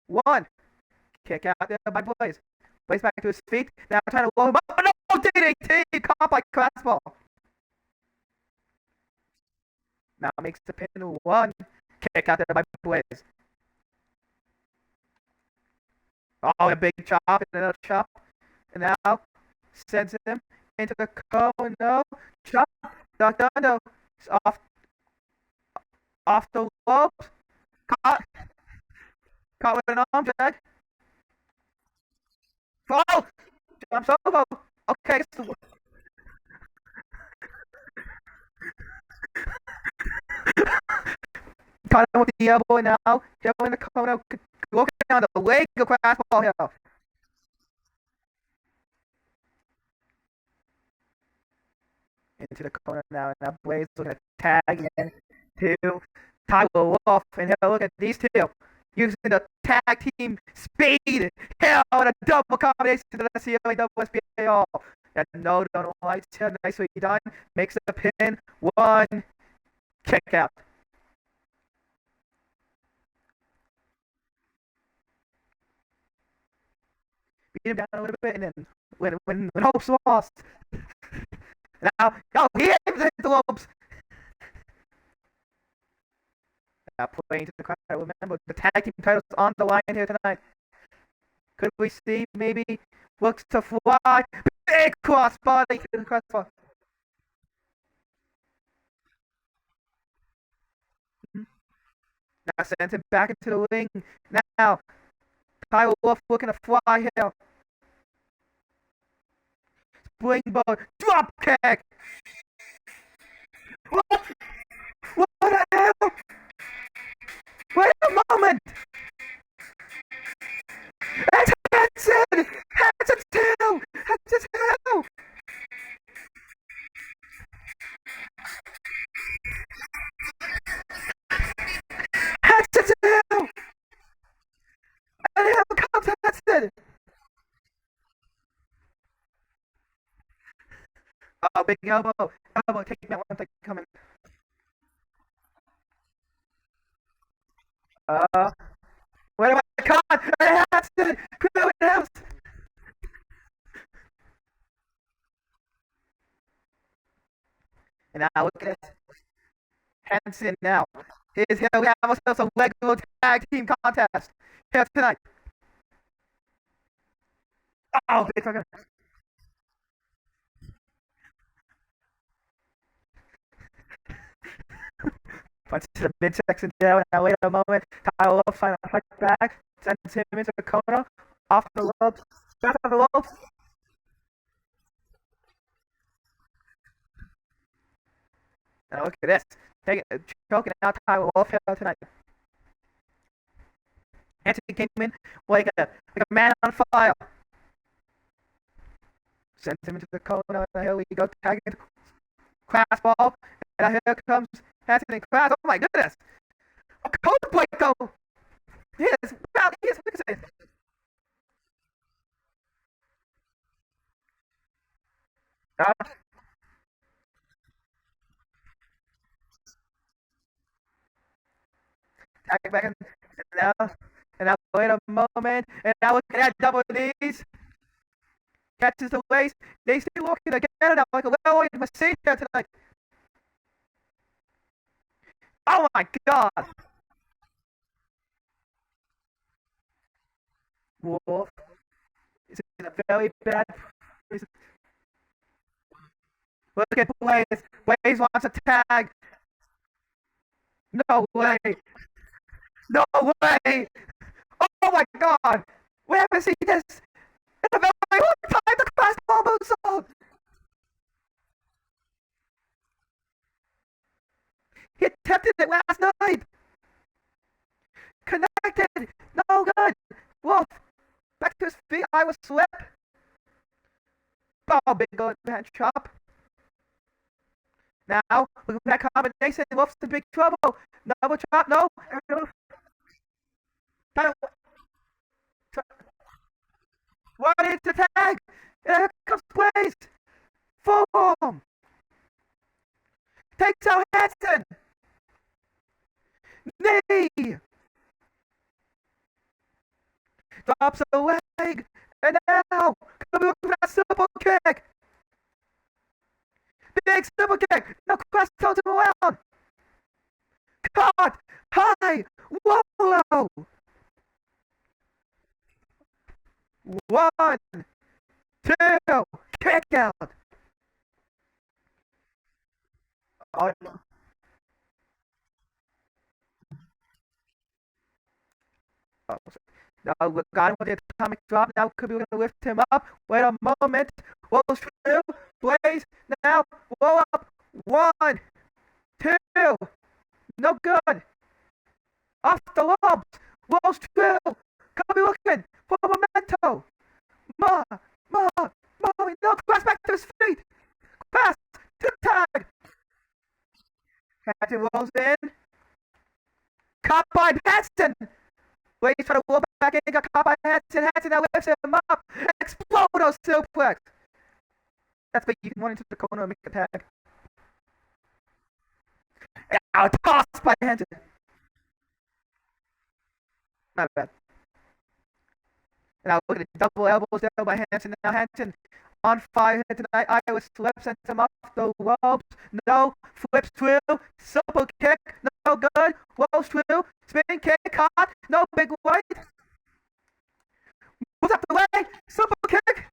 1. Kick out there by Blaze. Blaze back to his feet. Now trying to roll him up. Oh, no, DDT! Caught by crossbar. Now makes the pin 1. Kick out there by Blaze. Oh, a big chop and another chop. And now sends him into the corner. Chop. Duck under. Off the ropes. Caught with an arm drag. Oh! Jumps over. Okay. Caught him with the elbow now. Elbow in the corner. Looking down the leg of crossbar here. Into the corner now, and now Blaze looking to tag in to Tyler Wolf. And here, look at these two using the tag team speed. Here on a double combination to the COA double SPAR. And no, don't lights here, nicely done. Makes the pin 1. Kick out. Beat him down a little bit, and then when Hope's lost. Now, oh, he aims at the ropes. Now playing to the crowd. Remember, the tag team titles on the line here tonight. Could we see maybe looks to fly? Big crossbody to the crossbar. Now sends him back into the ring. Now, Tyler Wolf looking to fly here. Springboard, drop kick. What? What the hell? Wait a moment. It's Hanson. Hanson's tail. Hanson's tail. Hanson's tail. And they have a counter Hanson. Oh, big elbow. Elbow, take that one thing coming. What am I caught? Hanson! Prove it out! And now look at this. Hanson now. Here's here we have ourselves a regular tag team contest. Here tonight. Oh, big fucking. Punch to the midsection there, and now wait a moment. Tyler Wolf finally fight back, sends him into the corner, off the ropes, back off the ropes. Now look at this. Take it, choking out Tyler Wolf here tonight. Anthony came in like a man on fire. Sends him into the corner, and here we go, tagging crossbar, and here comes Anthony Cross. Oh my goodness! A code break go! Yes, wow, yes, look at this. Tag back and now wait a moment, and now look at that double knees. Catches the waist. They stay walking again now like a well-oiled machine here tonight. Oh my god! Wolf is in a very bad. Look at Blaze. Blaze wants a tag. No way. No way. Oh my god. We haven't seen this in a very long time. The crossbow moonsault. He attempted it last night. Connected. No good. Wolf. Back to his feet. I was slip. Oh, big good man chop. Now, look at that combination. Wolf's in big trouble. Double chop. No. What is the tag? And here comes Blaze. Form. Takes out Hanson. Knee. Drops a leg. And now, coming with that super kick. Big super kick. Now Quest tells him around. Caught. High. Whoa. 1, 2, kick out. Oh, now we got him with the atomic drop. Now could be going to lift him up. Wait a moment. Wall's true. Blaze. Now. Wall up. 1, 2. No good. Off the lobs. Wall's true. Could be looking for memento. No, Quest back to his feet. Quest to the tag. Hanson rolls in. Caught by Hanson. Blaze trying to roll back in. Got caught by Hanson. Hanson now lifts him up. Explodo suplex. That's what you can run into the corner and make a tag. Now tossed by Hanson. Not bad. Now look at the double elbows down by Hanson. Now Hanson on fire here tonight. Iowa slips, sends him off the ropes. No, flips through. Super kick. No good. Rolls through. Spinning kick. Caught. No big white. Moves up the way. Super kick.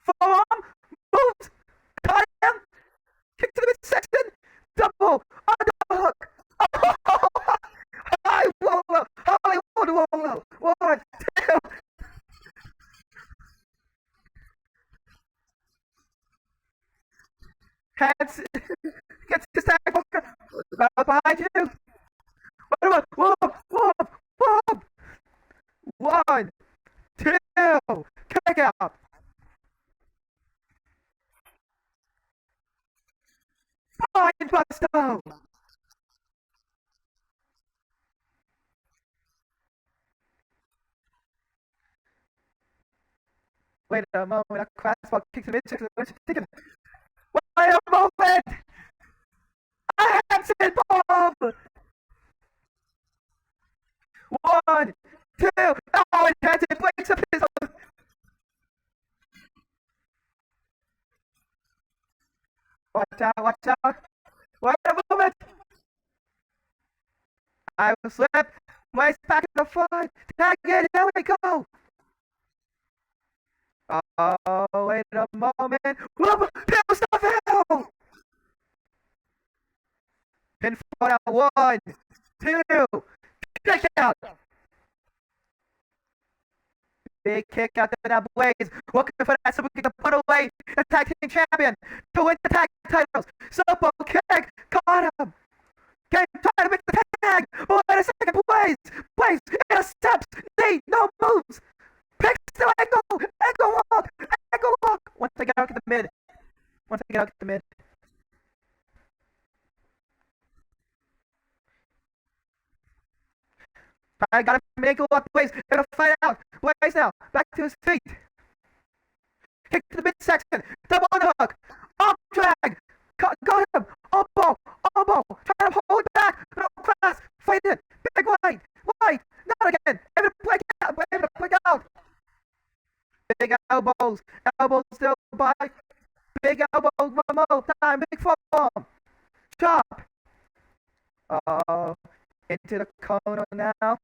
Forearm. Moves. Caught him. Kick to the midsection. Double. Underhook. Oh, high roll. Hollywood roll. 1, 2. Hanson gets his tag behind you. Whoa. 1, 2. Kick out. Fine Busto. Wait a moment. A crossbar kicks him into the wait a moment! A Hanson bomb! 1, 2. Oh, and Hanson breaks up his own. Watch out. Wait a moment. I will slip. Blaze back in the front. Tag in. There we go. Oh, wait a moment. Whoa, Pill stuff out. Pinfall out. 1, 2. Kick out. Big kick out to that Blaze. Looking for that super kick to put away the tag team champion to win the tag titles. Super kick. Caught him. Game trying to make the tag. But wait a second. Blaze intercepts. Knee. No moves. Picks the ankle. Ankle lock. Once they get out at the mid. I got him ankle lock. Blaze. Gonna fight out. Blaze now. Back to his feet. Kick to the midsection. Double underhook. Arm drag. Got him. Elbow. Trying to hold it back. No cross. Fight it. Big white. Not again. Able to break out. Big elbows. Elbows still by. Big elbows. One more time. Big forearm. Chop. Oh. Into the corner now.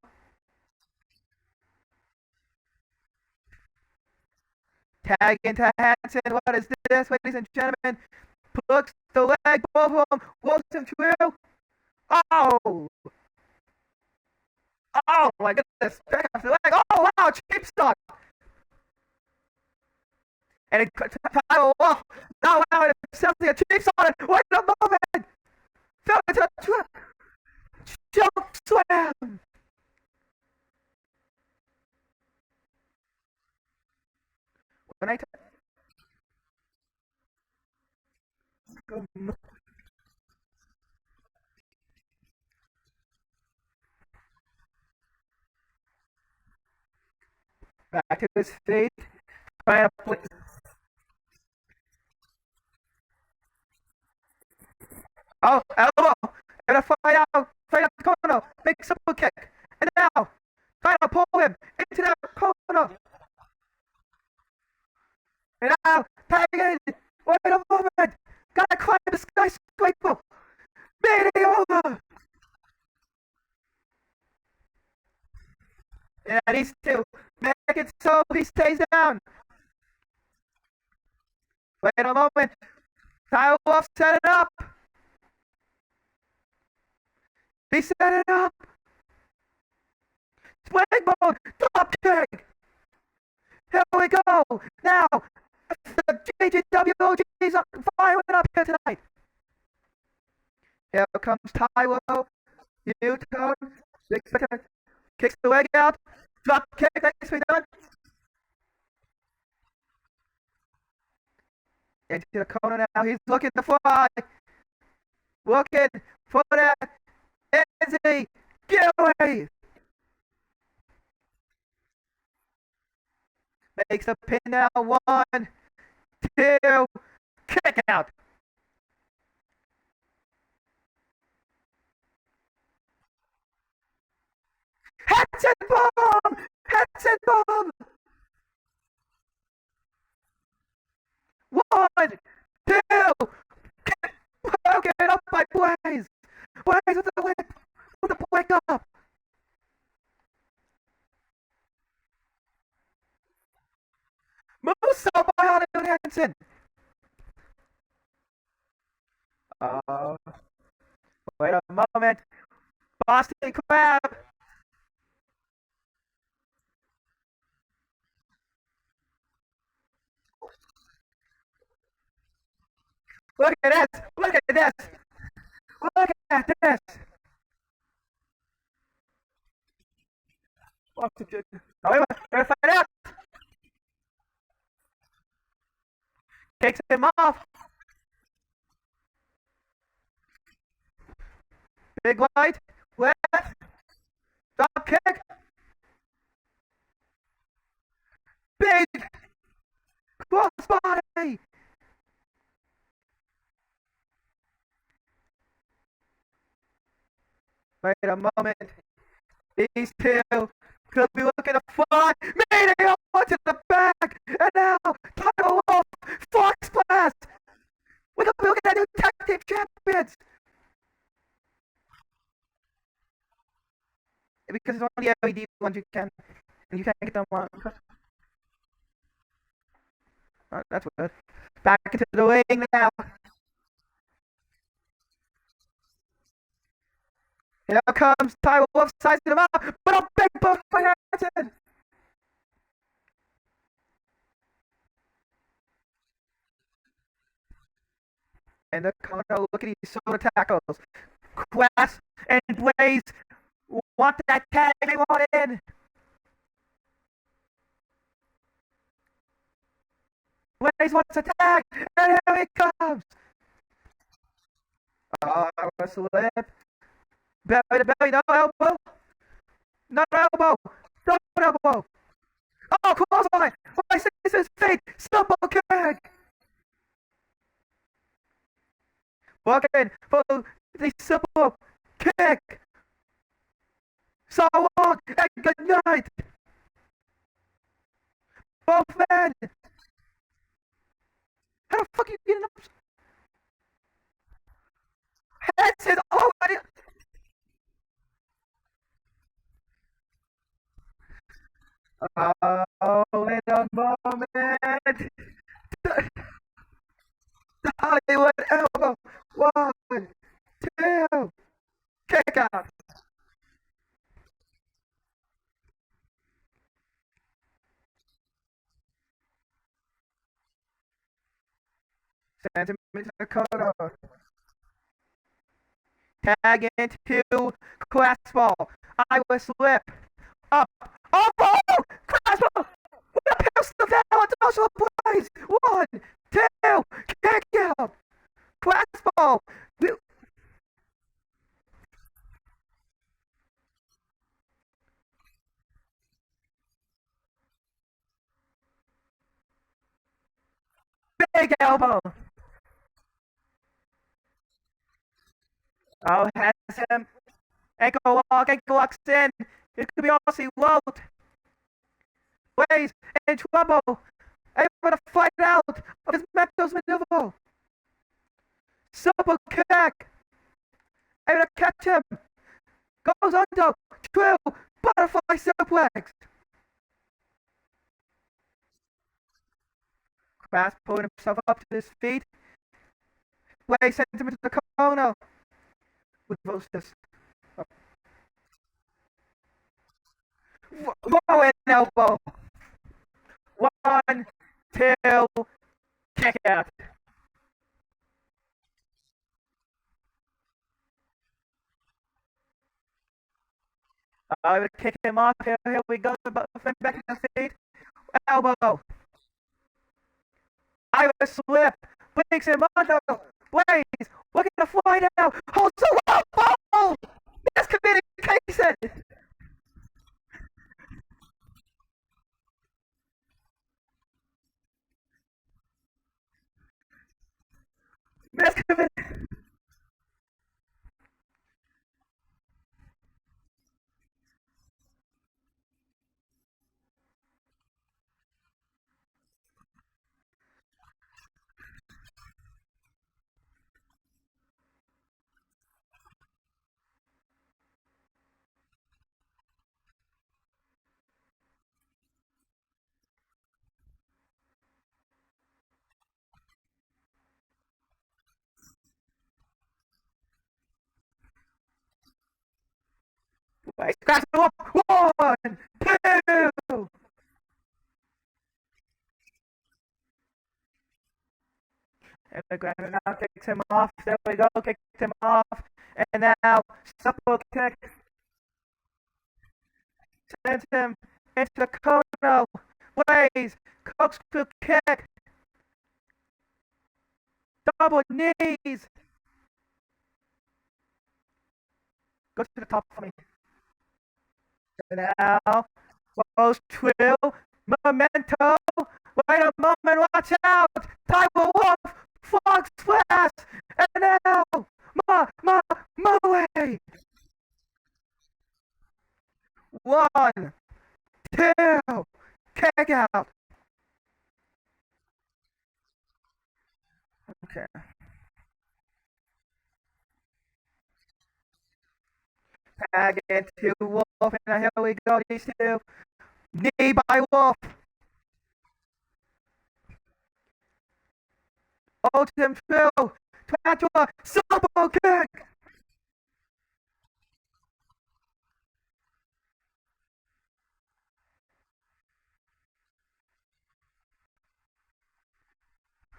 Tag into Hanson. What is this, ladies and gentlemen? Looks the leg, both of them. Wilson through. Oh! Oh my goodness! Back off the leg. Oh wow! Cheap shot. And it oh wow! Now wow! It sounds like a cheap shot. Wait a moment! Fell into the trap. Choke slam. When I back to his feet, trying to play. Oh, elbow! And a fight out Kono, big super kick. And now, trying to pull him into the Kono. And now, tag in. Wait a moment. Gotta climb the skyscraper. Meteor! Yeah, these two. Make it so he stays down. Wait a moment. Tyler Wolf set it up. He set it up. Springboard, drop kick. Here we go. Now, the GGWOG's firing up here tonight. Here comes Tyler. U-turn. Kicks the leg out. Drop kick. Next we done. Into the corner now. He's looking to fly. Looking for that. Izzy. Get away. Makes the pin now. 1, 2. Kick out. Headset bomb! Headset bomb! 1, 2. Broken up by Blaze. Blaze with the whip. With the wake up. Moonsault by Hollywood Hansen. Wait a moment. Boston Crab. Look at this. Look at this. Look at this. Oh, wait a minute. We're gonna find out. Takes him off. Big light. Left. Drop kick. Big crossbody. Wait a moment. These two could be looking to fly. Meteor to the back. And now, Tyler Wolf. Fox Blast. We could be looking at new tag team champions. Because it's only LED ones you can. And you can't get them on. Oh, that's good. Back into the ring now. Here comes Tyler Wolf, sizing him up, but a big book by Hansen. And the corner, look at these soda tackles. Quest and Blaze want that tag, they want in. Blaze wants a tag, and here he comes. Oh, a slip. Belly to belly, no elbow. Not elbow. Not elbow. Oh, clothesline. Why is his feet? Stumble kick. Walking for the simple kick. So long and good night. Both men. How the fuck are you getting up? Heads is already. Oh, wait a moment. The Hollywood elbow. 1, 2. Kick out. Sends him into the corner. Tag into Classball. I will slip. Up. Oh, oh! Classball! With a pistol down! It's also a blaze! 1, 2, kick out! Classball! Big elbow! Oh, has him. Ankle locks in. It could be Aussie Walt. Blaze in trouble. Able to fight out of his Mentos maneuver. Super kick. Able to catch him. Goes under. True. Butterfly suplex. Crash pulling himself up to his feet. Blaze sends him into the corner. With Rostas. Rolling elbow. 1, 2, kick out. I would kick him off. Here we go. Back to the feet. Elbow. I would slip. Blinks him under. Blaze. Looking to fly now. Holds the rope. Oh! Miscommunication. Miscommunication. Blaze cracks him up. 1, 2. And the ground now kicks him off. There we go. Kicks him off. And now, super kick. Sends him into the corner. Blaze. Corkscrew kick. Double knees. Go to the top for me. And now, goes Trill. Memento. Wait a moment. Watch out. Tyler Wolf. Frog Splash. And now, Moe. 1, 2, kick out. Okay. Tag into Wolf, and here we go. These two. Knee by Wolf. Ultimate Trill. Tarantula. Super kick.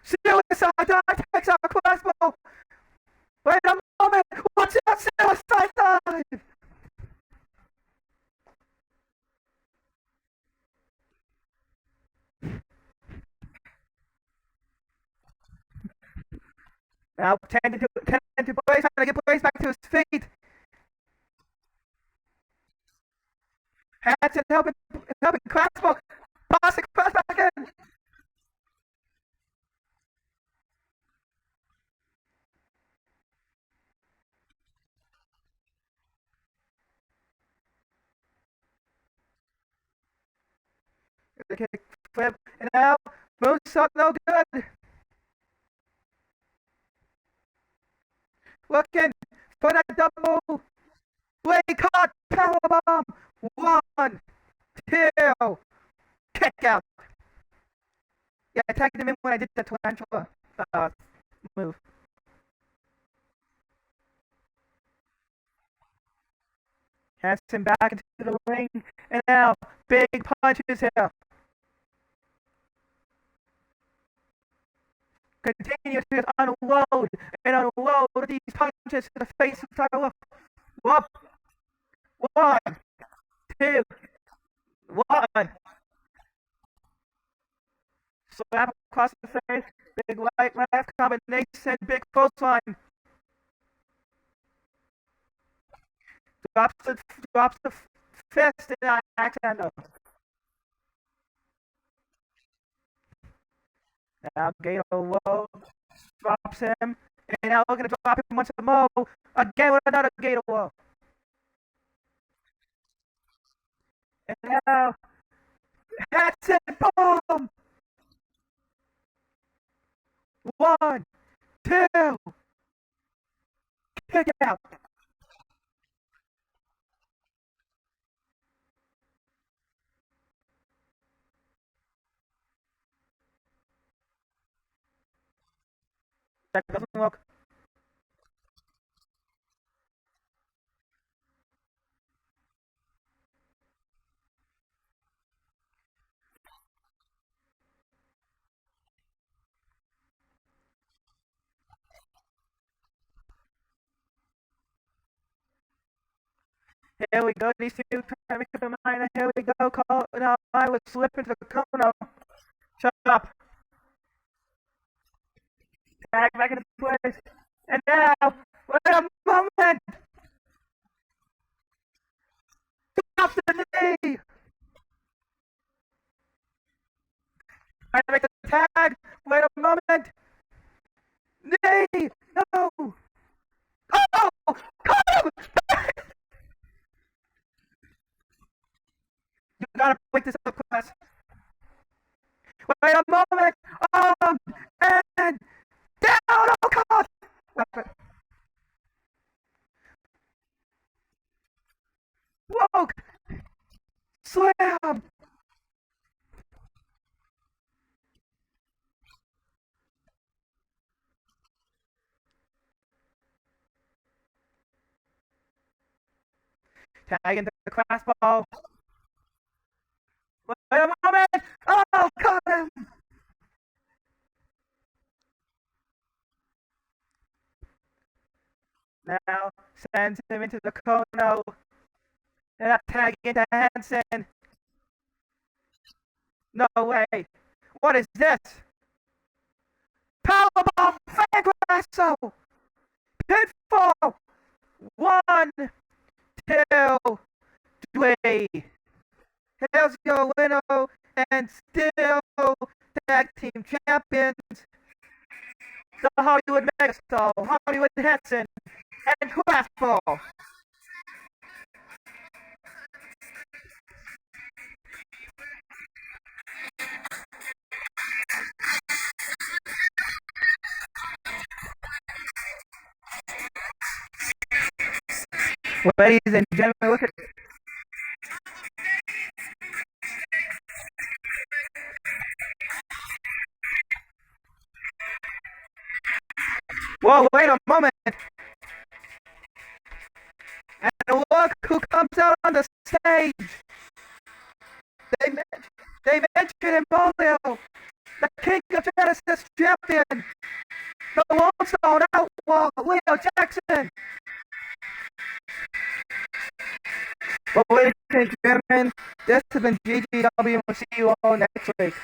Suicide dive takes out Crossbow. Wait a moment. Watch out, suicide dive. Now tend to Blaze, trying to get Blaze back to his feet. Hanson helping Crossbow. Bossing Crossbow again. Okay, flip, and now moonsault no good. Looking for that double. Blade caught, powerbomb. 1, 2, kick out. Yeah, I tagged him in when I did the tarantula move. Hanson back into the ring, and now big punches here. Continue to unload and unload these punches to the face of Tiger Wolf. Whoop. 1, 2, 1. Slap across the face. Big right left combination. Big clothesline. Drops the fist in that accent. Now Gator low drops him, and now we're gonna drop him once more. Again with another Gator low. And now that's it, boom! 1, 2, kick out. That doesn't work. Here we go, these two trying to make up their mind. Here we go, call. Now I was slipping to the corner. Shut up. Tag back into place. And now, wait a moment! Drop the knee! Trying to make the tag. Wait a moment! Knee! No! Oh! Come! You gotta break this up, class. Wait a moment! And down! Oh, God! Weapon. Whoa! Slam! Tag into the crossbow. Wait a moment! Oh, got him! Now sends him into the Kono. And that tag into Hansen. No way. What is this? Powerbomb Fangrasso! Pinfall! 1, 2, 3. Here's your winner and still tag team champions, the Hollywood Megastar, Hollywood Hansen, and Craftball. Ladies and gentlemen, look at whoa, wait a moment. And look who comes out on the stage. They mentioned Embolio, the King of Genesis champion, the Lone Stone Outlaw, Leo Jackson. Well, ladies and gentlemen, this has been GGW, and we'll see you all next week.